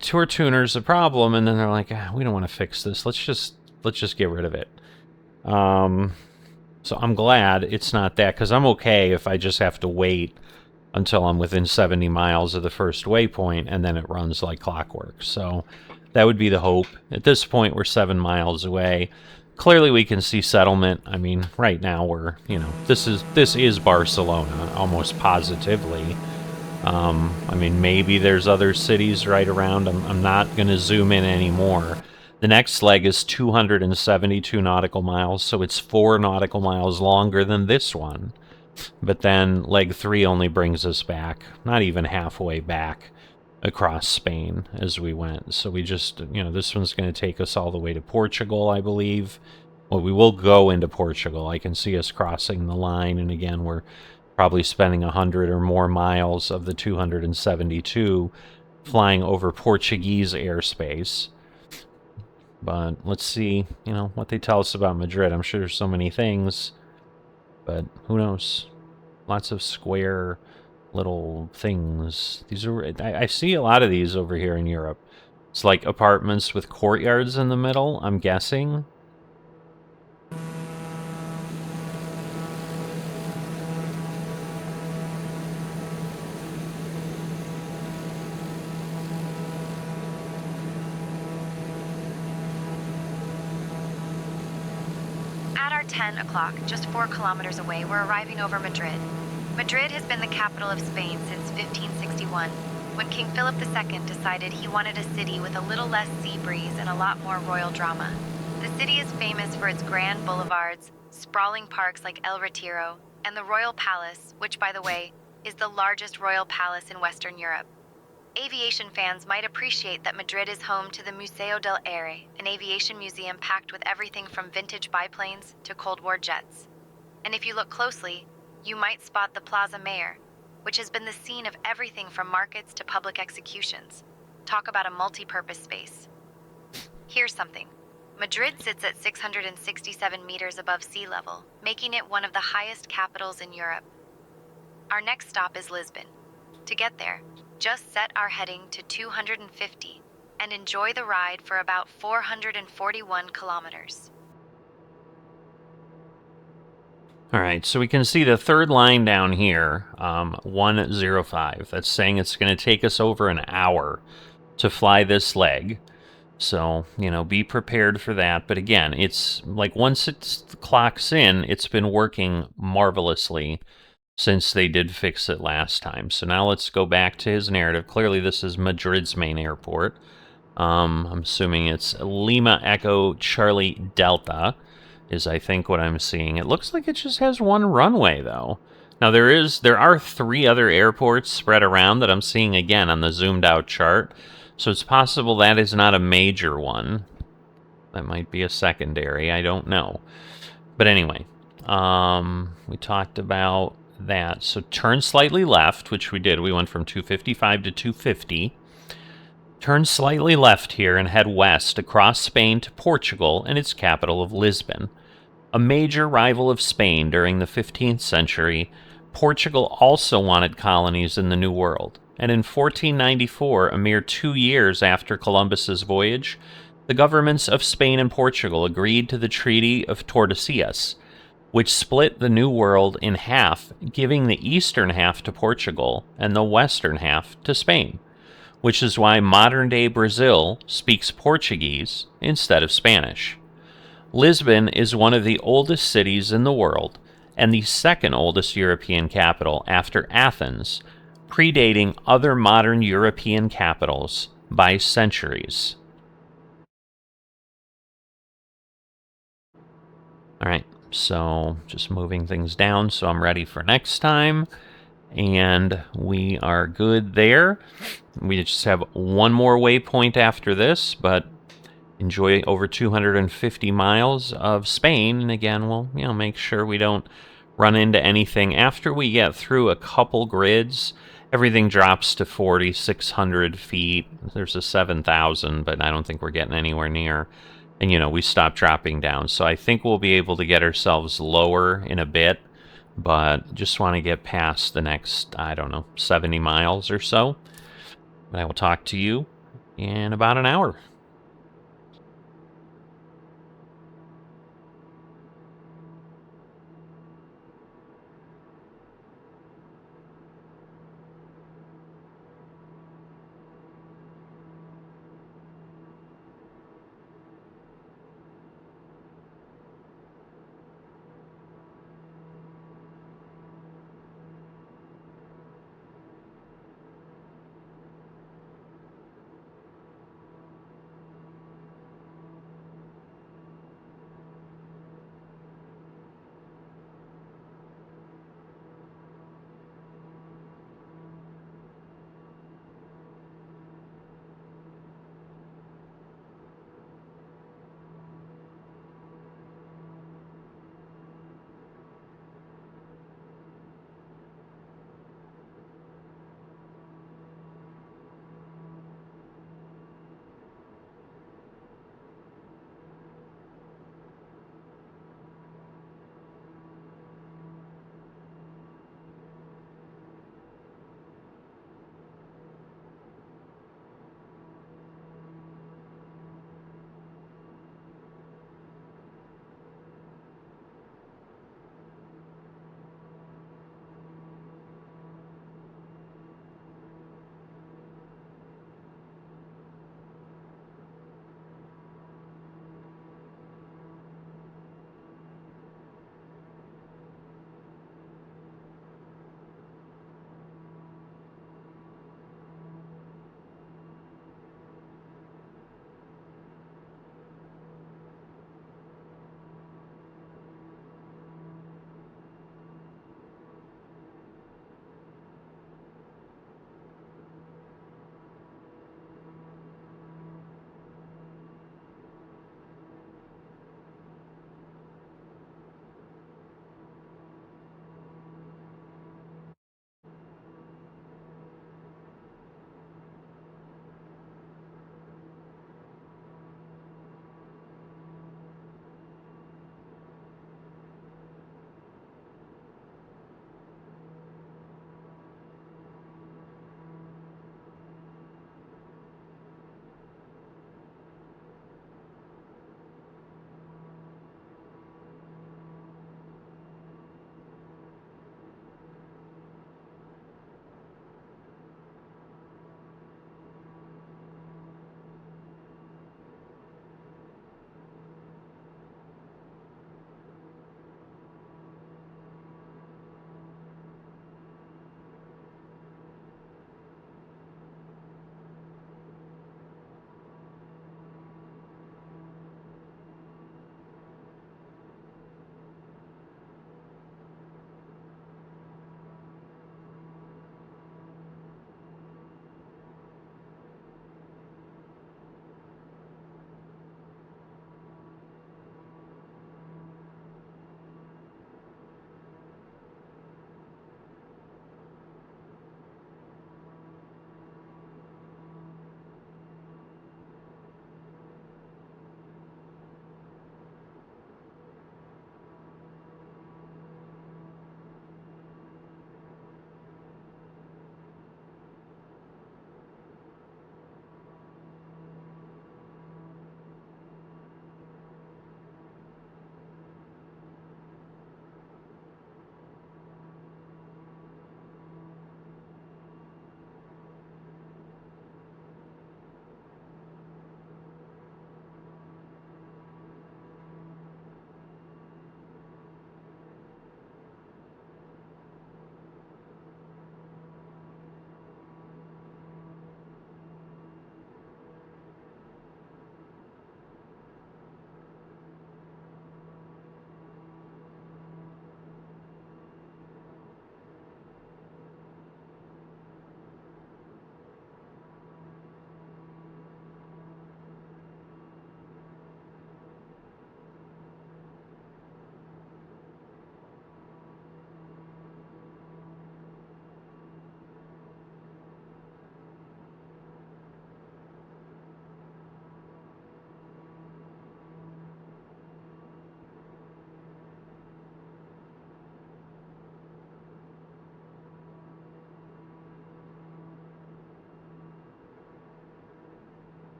tour tuner's a problem, and then they're like, we don't want to fix this. Let's just get rid of it. So I'm glad it's not that, because I'm okay if I just have to wait until I'm within 70 miles of the first waypoint, and then it runs like clockwork. So that would be the hope. At this point, we're 7 miles away. Clearly, we can see settlement. I mean, right now we're, you know, this is Barcelona, almost positively. I mean, maybe there's other cities right around. I'm not going to zoom in anymore. The next leg is 272 nautical miles, so it's 4 nautical miles longer than this one. But then leg 3 only brings us back, not even halfway back, across Spain as we went. So we just, you know, this one's going to take us all the way to Portugal, I believe. Well, we will go into Portugal. I can see us crossing the line, and again, we're probably spending 100 or more miles of the 272 flying over Portuguese airspace. But let's see, you know, what they tell us about Madrid. I'm sure there's so many things, but who knows? Lots of square little things. These are, I see a lot of these over here in Europe. It's like apartments with courtyards in the middle, I'm guessing. At our 10 o'clock, just 4 kilometers away, we're arriving over Madrid. Madrid has been the capital of Spain since 1561, when King Philip II decided he wanted a city with a little less sea breeze and a lot more royal drama. The city is famous for its grand boulevards, sprawling parks like El Retiro, and the Royal Palace, which, by the way, is the largest royal palace in Western Europe. Aviation fans might appreciate that Madrid is home to the Museo del Aire, an aviation museum packed with everything from vintage biplanes to Cold War jets. And if you look closely, you might spot the Plaza Mayor, which has been the scene of everything from markets to public executions. Talk about a multi-purpose space. Here's something. Madrid sits at 667 meters above sea level, making it one of the highest capitals in Europe. Our next stop is Lisbon. To get there, just set our heading to 250 and enjoy the ride for about 441 kilometers. All right, so we can see the third line down here, 105. That's saying it's going to take us over an hour to fly this leg. So, you know, be prepared for that. But again, it's like once it clocks in, it's been working marvelously since they did fix it last time. So now let's go back to his narrative. Clearly, this is Madrid's main airport. I'm assuming it's Lima Echo Charlie Delta is, I think, what I'm seeing. It looks like it just has one runway, though. Now, there are 3 other airports spread around that I'm seeing again on the zoomed out chart. So it's possible that is not a major one. That might be a secondary. I don't know. But anyway, we talked about that. So turn slightly left, which we did. We went from 255 to 250. Turn slightly left here and head west across Spain to Portugal and its capital of Lisbon. A major rival of Spain during the 15th century, Portugal also wanted colonies in the New World. And in 1494, a mere 2 years after Columbus's voyage, the governments of Spain and Portugal agreed to the Treaty of Tordesillas, which split the New World in half, giving the eastern half to Portugal and the western half to Spain, which is why modern-day Brazil speaks Portuguese instead of Spanish. Lisbon is one of the oldest cities in the world and the second oldest European capital after Athens, predating other modern European capitals by centuries. All right, so just moving things down so I'm ready for next time. And we are good there. We just have one more waypoint after this, but enjoy over 250 miles of Spain. And again, we'll make sure we don't run into anything. After we get through a couple grids, everything drops to 4,600 feet. There's a 7,000, but I don't think we're getting anywhere near. And, we stop dropping down. So I think we'll be able to get ourselves lower in a bit. But just want to get past the next, 70 miles or so. But I will talk to you in about an hour.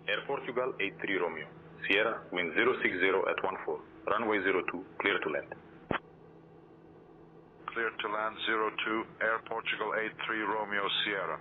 Air Portugal 83 Romeo. Sierra, wind 060 at 14. Runway 02, clear to land. Clear to land 02, Air Portugal 83 Romeo Sierra.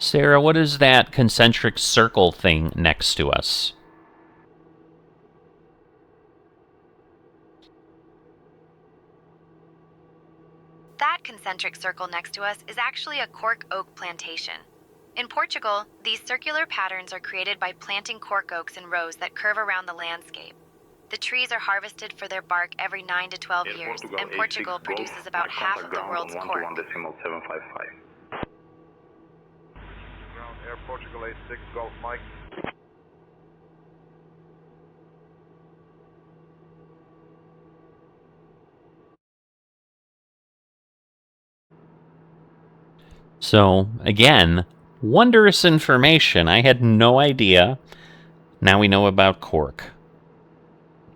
Sarah, what is that concentric circle thing next to us? That concentric circle next to us is actually a cork oak plantation. In Portugal, these circular patterns are created by planting cork oaks in rows that curve around the landscape. The trees are harvested for their bark every 9 to 12 Air years, Portugal and Portugal 86 produces Golf, about mark half contact of the ground world's on cork. 121.755. Ground Air Portugal 86 Golf Mike. So, again, wondrous information. I had no idea. Now we know about cork.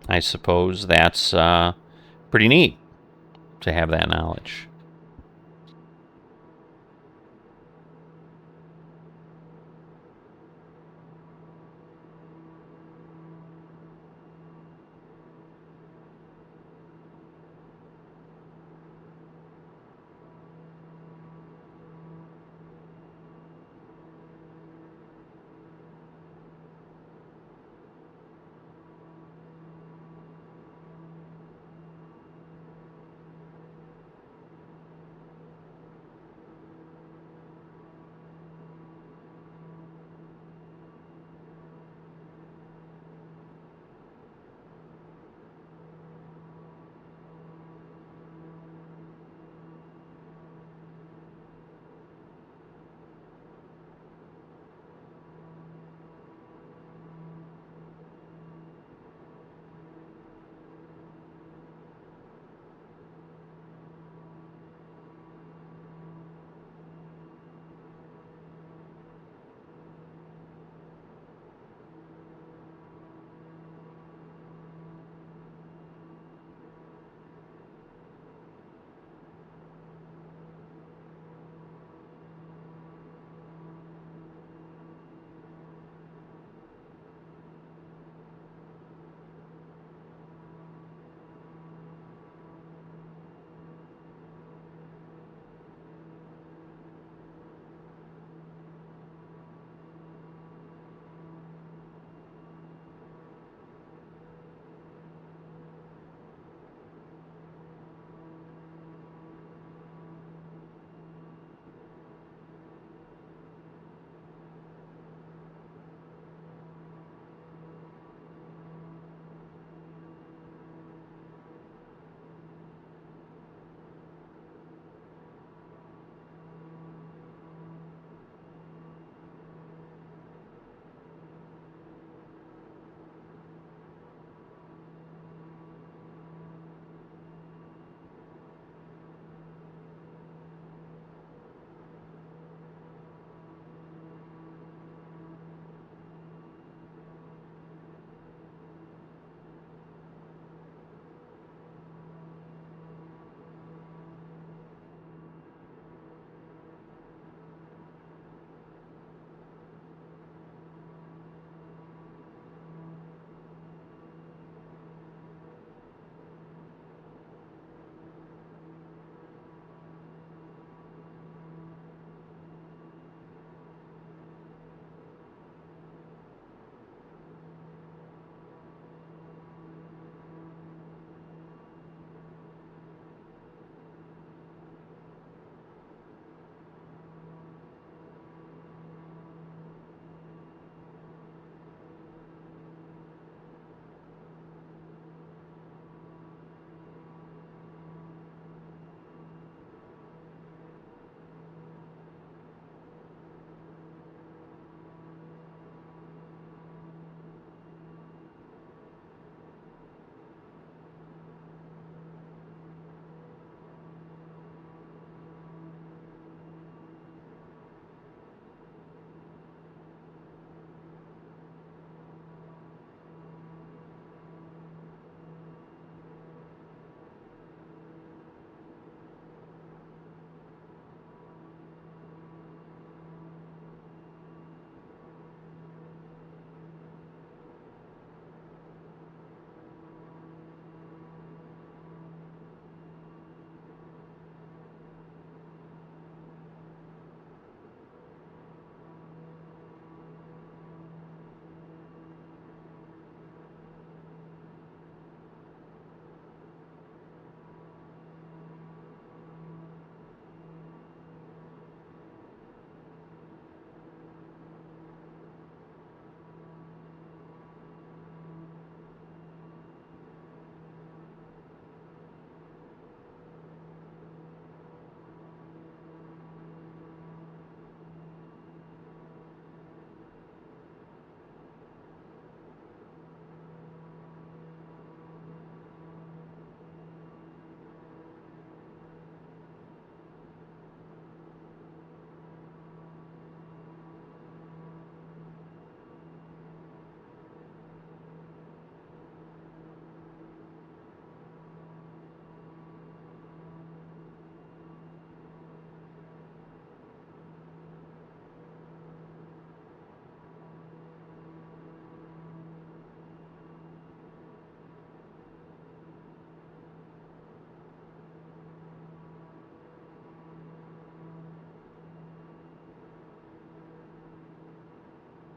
I suppose that's pretty neat to have that knowledge.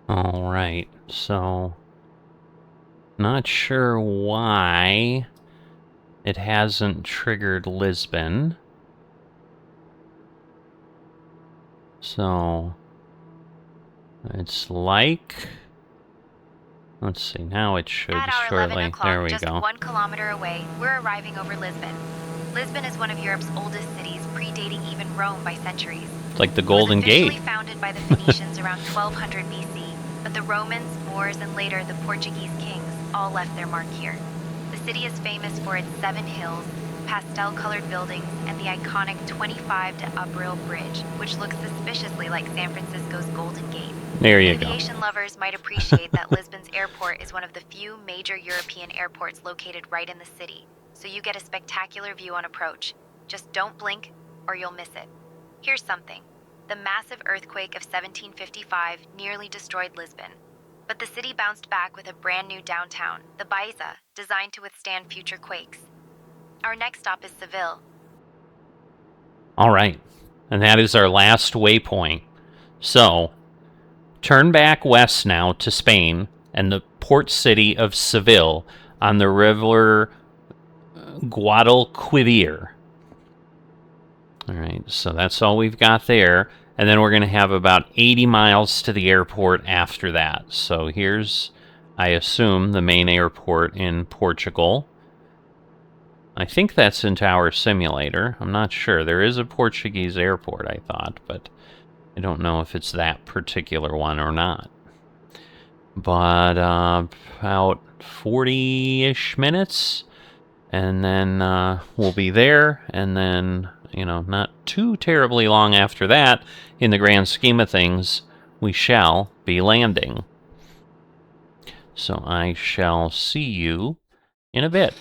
Alright, so... Not sure why it hasn't triggered Lisbon. So... It's like... Let's see, now it should At our 11 shortly. o'clock, There we just go. 1 kilometer away, we're arriving over Lisbon. Lisbon is one of Europe's oldest cities, predating even Rome by centuries. It's like the It Golden was officially Gate. founded by the Phoenicians around 1200 BC, but the Romans, Moors, and later the Portuguese kings all left their mark here. The city is famous for its 7 hills, pastel-colored buildings, and the iconic 25 to Abril Bridge, which looks suspiciously like San Francisco's Golden Gate. There you go. Aviation lovers might appreciate that Lisbon's airport is one of the few major European airports located right in the city, so you get a spectacular view on approach. Just don't blink, or you'll miss it. Here's something. The massive earthquake of 1755 nearly destroyed Lisbon, but the city bounced back with a brand new downtown, the Baixa, designed to withstand future quakes. Our next stop is Seville. Alright, and that is our last waypoint. So, turn back west now to Spain and the port city of Seville on the river Guadalquivir. Alright, so that's all we've got there. And then we're going to have about 80 miles to the airport after that. So here's, I assume, the main airport in Portugal. I think that's in Tower Simulator. I'm not sure. There is a Portuguese airport, I thought, but I don't know if it's that particular one or not. But about 40-ish minutes, and then we'll be there, and then, you know, not too terribly long after that, in the grand scheme of things, we shall be landing. So I shall see you in a bit.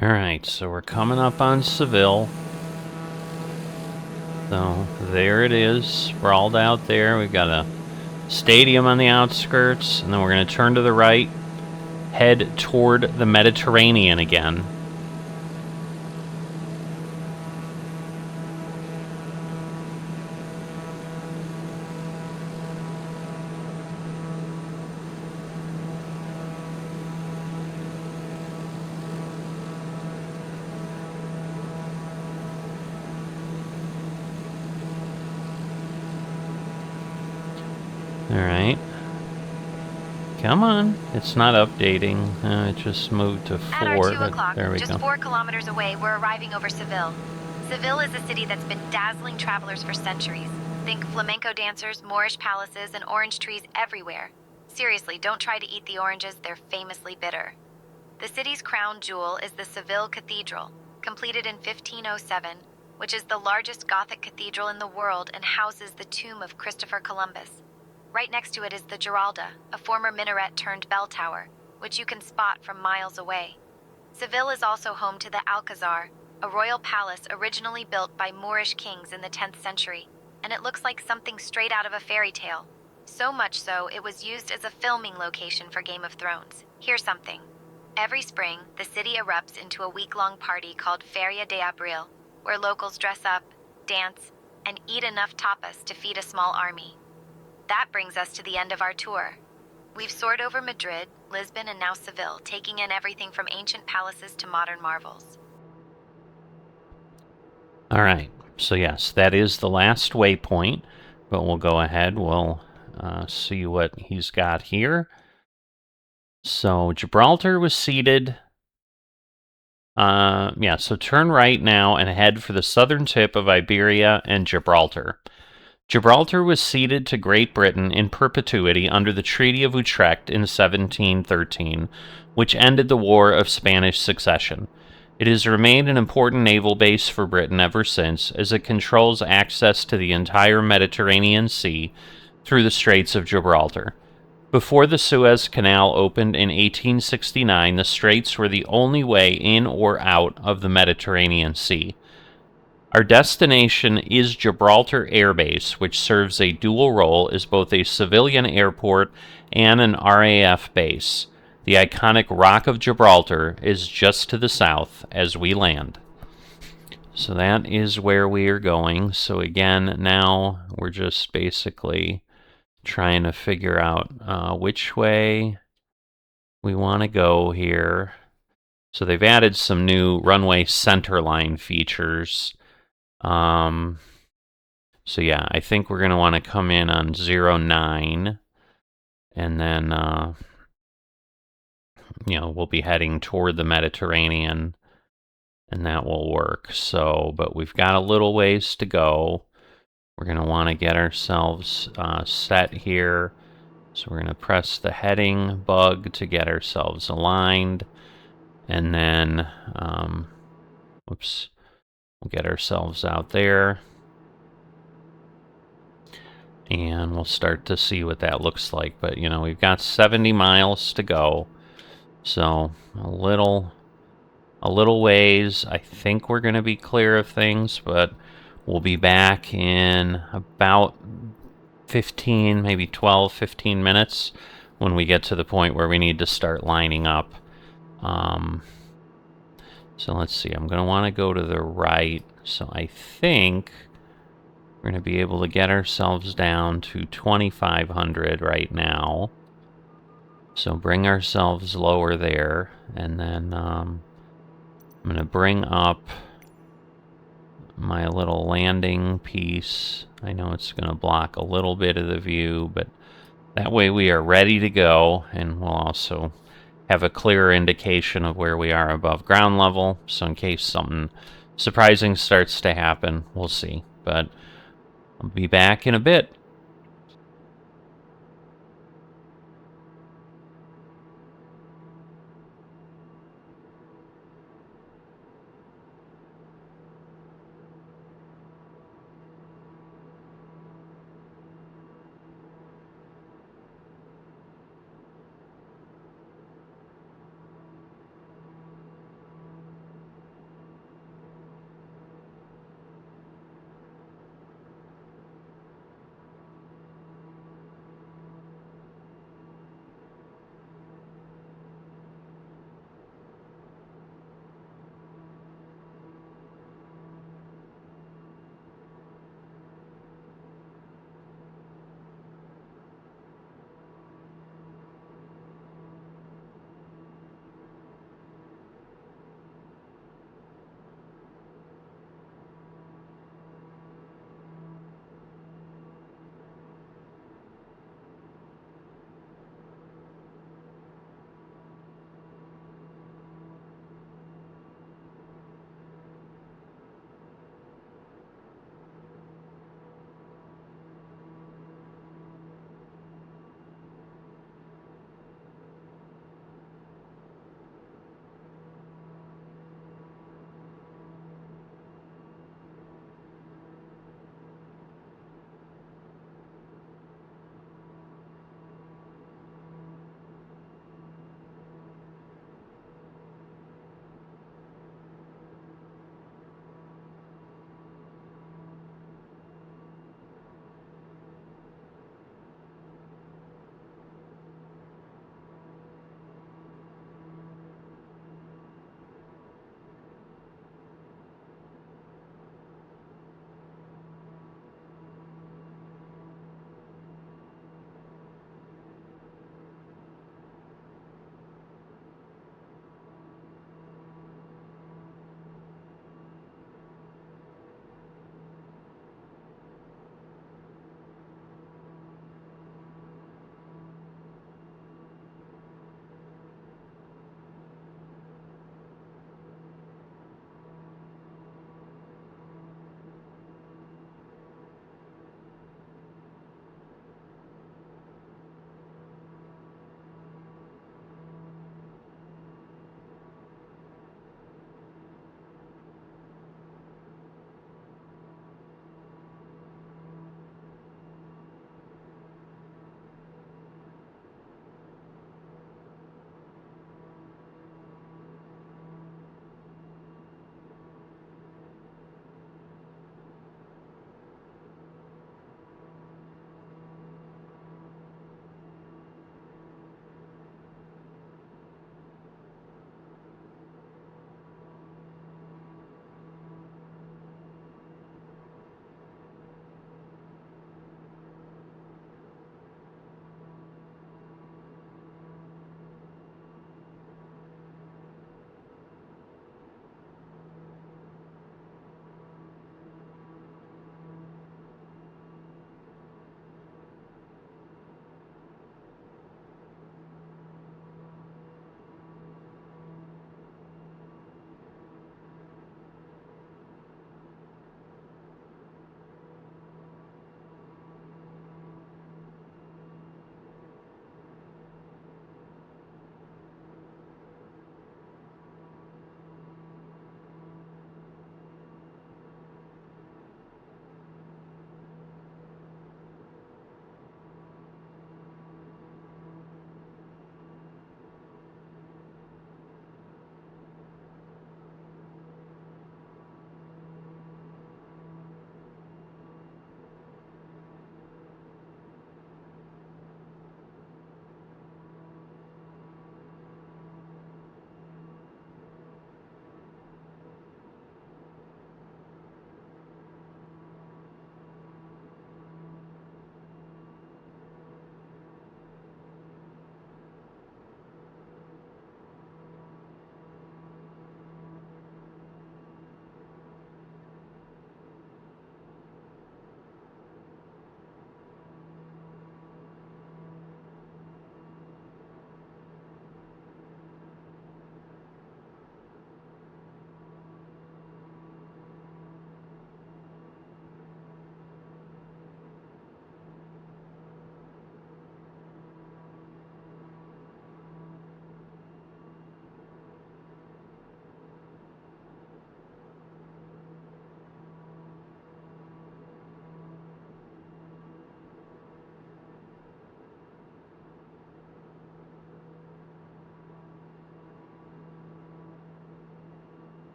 Alright, so we're coming up on Seville. So, there it is, sprawled out there. We've got a stadium on the outskirts, and then we're going to turn to the right, head toward the Mediterranean again. Alright. Come on. It's not updating. It just moved to 4. At our 2 o'clock, there we just go. 4 kilometers away, we're arriving over Seville. Seville is a city that's been dazzling travelers for centuries. Think flamenco dancers, Moorish palaces, and orange trees everywhere. Seriously, don't try to eat the oranges, they're famously bitter. The city's crown jewel is the Seville Cathedral, completed in 1507, which is the largest Gothic cathedral in the world and houses the tomb of Christopher Columbus. Right next to it is the Giralda, a former minaret-turned-bell tower, which you can spot from miles away. Seville is also home to the Alcazar, a royal palace originally built by Moorish kings in the 10th century, and it looks like something straight out of a fairy tale. So much so, it was used as a filming location for Game of Thrones. Here's something. Every spring, the city erupts into a week-long party called Feria de Abril, where locals dress up, dance, and eat enough tapas to feed a small army. That brings us to the end of our tour. We've soared over Madrid, Lisbon, and now Seville, taking in everything from ancient palaces to modern marvels. Alright, so yes, that is the last waypoint, but we'll go ahead, we'll see what he's got here. So Gibraltar was seated. So turn right now and head for the southern tip of Iberia and Gibraltar. Gibraltar was ceded to Great Britain in perpetuity under the Treaty of Utrecht in 1713, which ended the War of Spanish Succession. It has remained an important naval base for Britain ever since, as it controls access to the entire Mediterranean Sea through the Straits of Gibraltar. Before the Suez Canal opened in 1869, the straits were the only way in or out of the Mediterranean Sea. Our destination is Gibraltar Air Base, which serves a dual role as both a civilian airport and an RAF base. The iconic Rock of Gibraltar is just to the south as we land. So that is where we are going. So again, now we're just basically trying to figure out which way we want to go here. So they've added some new runway centerline features. So yeah, I think we're going to want to come in on 09, and then, we'll be heading toward the Mediterranean, and that will work. So, but we've got a little ways to go. We're going to want to get ourselves set here. So we're going to press the heading bug to get ourselves aligned, and then, we'll get ourselves out there. And we'll start to see what that looks like. But, we've got 70 miles to go. So, a little ways. I think we're going to be clear of things, but we'll be back in about 15, maybe 12, 15 minutes when we get to the point where we need to start lining up. So let's see. I'm going to want to go to the right. So I think we're going to be able to get ourselves down to 2,500 right now. So bring ourselves lower there. And then I'm going to bring up my little landing piece. I know it's going to block a little bit of the view, but that way we are ready to go. And we'll also have a clearer indication of where we are above ground level. So in case something surprising starts to happen, we'll see. But I'll be back in a bit.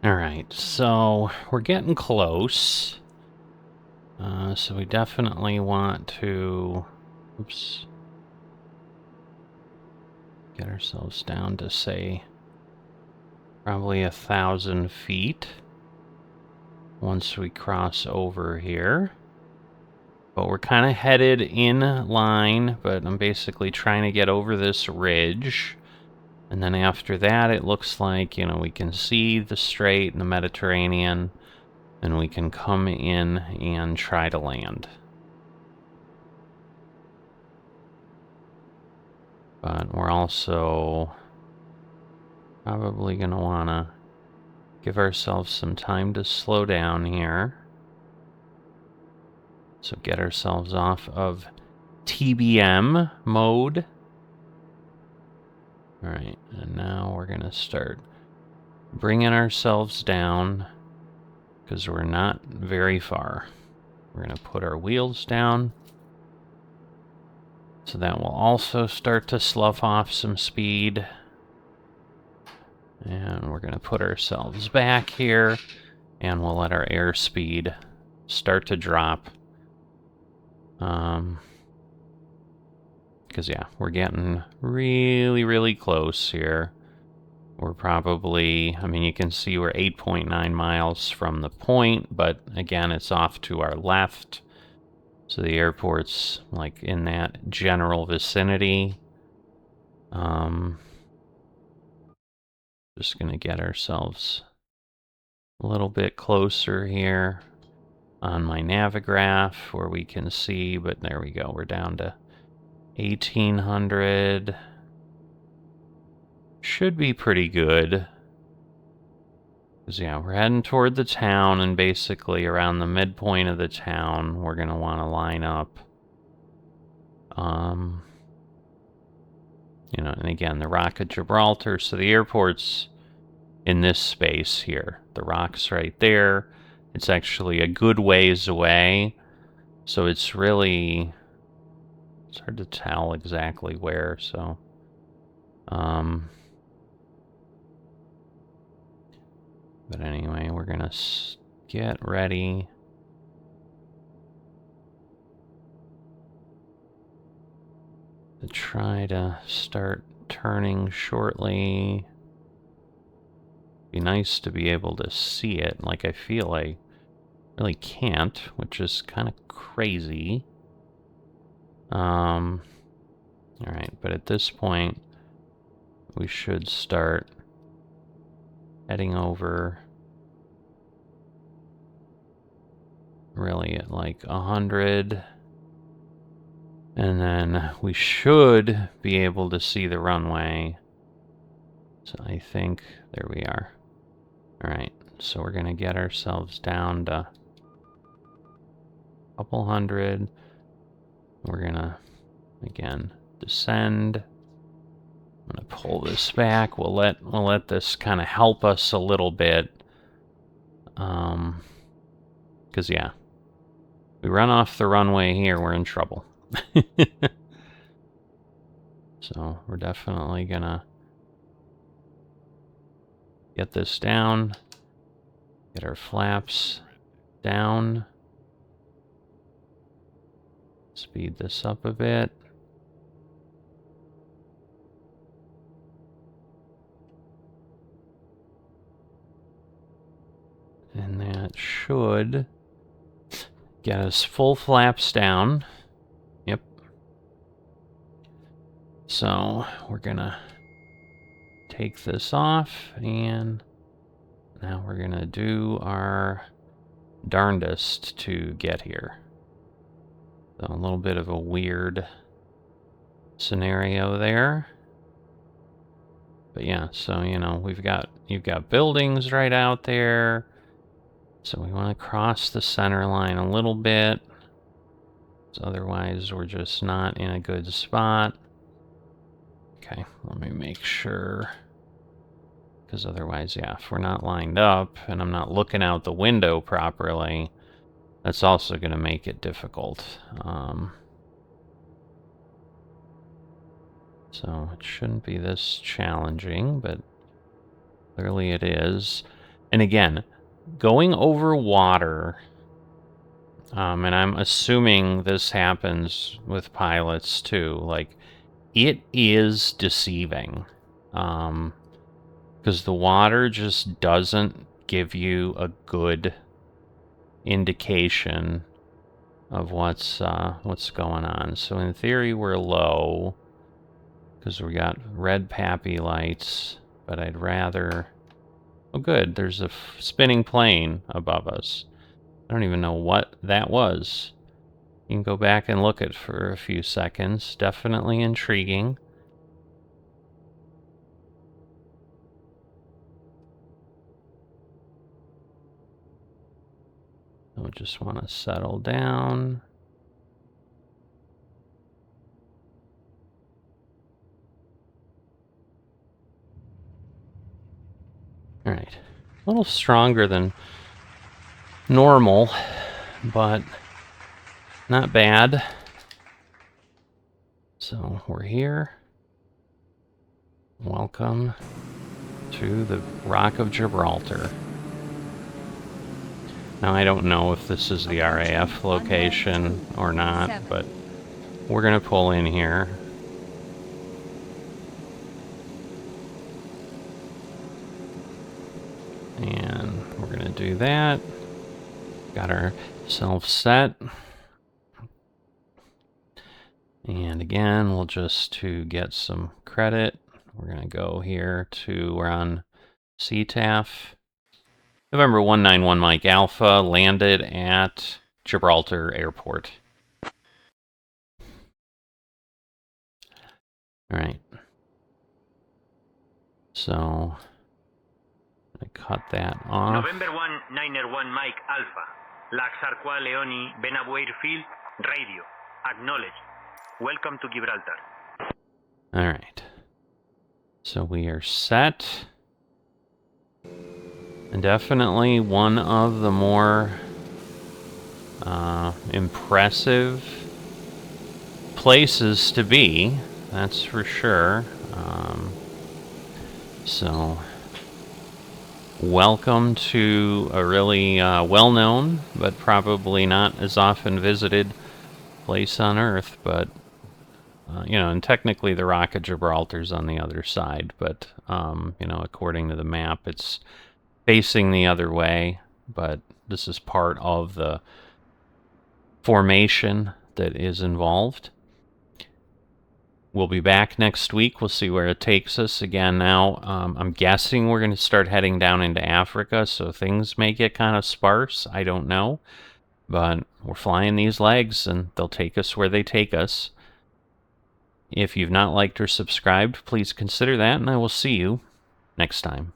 Alright, so we're getting close. So we definitely want to... Oops. Get ourselves down to, say, probably 1,000 feet once we cross over here. But we're kind of headed in line, but I'm basically trying to get over this ridge. And then after that, it looks like, you know, we can see the Strait and the Mediterranean, and we can come in and try to land. But we're also probably going to want to give ourselves some time to slow down here. So get ourselves off of TBM mode. Alright, and now we're going to start bringing ourselves down because we're not very far. We're going to put our wheels down. So that will also start to slough off some speed. And we're going to put ourselves back here, and we'll let our airspeed start to drop. Because, yeah, we're getting really, really close here. We're probably, I mean, you can see we're 8.9 miles from the point, but again, it's off to our left. So the airport's like in that general vicinity. Just gonna get ourselves a little bit closer here on my Navigraph where we can see, but there we go, we're down to 1,800. Should be pretty good. Because, yeah, we're heading toward the town, and basically around the midpoint of the town, we're going to want to line up. You know, and again, the Rock of Gibraltar, so the airport's in this space here. The rock's right there. It's actually a good ways away, so it's really... It's hard to tell exactly where, so... But anyway, we're gonna get ready. To try to start turning shortly. Be nice to be able to see it. Like, I feel I really can't, which is kind of crazy. Alright, but at this point, we should start heading over really at like 100. And then we should be able to see the runway. So I think, there we are. Alright, so we're going to get ourselves down to a couple hundred. We're going to, again, descend. I'm going to pull this back. We'll let this kind of help us a little bit. Because, yeah, we run off the runway here, we're in trouble. So we're definitely gonna get this down, get our flaps down, speed this up a bit. And that should get us full flaps down. Yep. So we're gonna take this off, and now we're gonna do our darndest to get here. So a little bit of a weird scenario there. But yeah, so, you know, you've got buildings right out there. So we want to cross the center line a little bit. So otherwise, we're just not in a good spot. Okay, let me make sure. Because otherwise, yeah, if we're not lined up and I'm not looking out the window properly, that's also going to make it difficult. So it shouldn't be this challenging, but clearly it is. And again, going over water, and I'm assuming this happens with pilots too, like, it is deceiving. Because the water just doesn't give you a good indication of what's going on. So in theory, we're low, because we got red pappy lights, but I'd rather... Oh good, there's a spinning plane above us. I don't even know what that was. You can go back and look at it for a few seconds. Definitely intriguing. I just want to settle down. Alright. A little stronger than normal, but not bad. So we're here. Welcome to the Rock of Gibraltar. Now I don't know if this is the RAF location or not, but we're gonna pull in here. And we're gonna do that. Got ourselves set. And again, we'll just to get some credit, we're gonna go here to, we're on CTAF. November 191 Mike Alpha landed at Gibraltar Airport. Alright. So, I cut that off. November 191 Mike Alpha. Laxarqua Leoni, Benabuir Field, radio. Acknowledged. Welcome to Gibraltar. Alright. So we are set. And definitely one of the more impressive places to be, that's for sure. So, welcome to a really well-known, but probably not as often visited place on Earth, but you know, and technically the Rock of Gibraltar's on the other side, but you know, according to the map, it's facing the other way, but this is part of the formation that is involved. We'll be back next week. We'll see where it takes us. Again, now, I'm guessing we're going to start heading down into Africa, so things may get kind of sparse. I don't know. But we're flying these legs, and they'll take us where they take us. If you've not liked or subscribed, please consider that, and I will see you next time.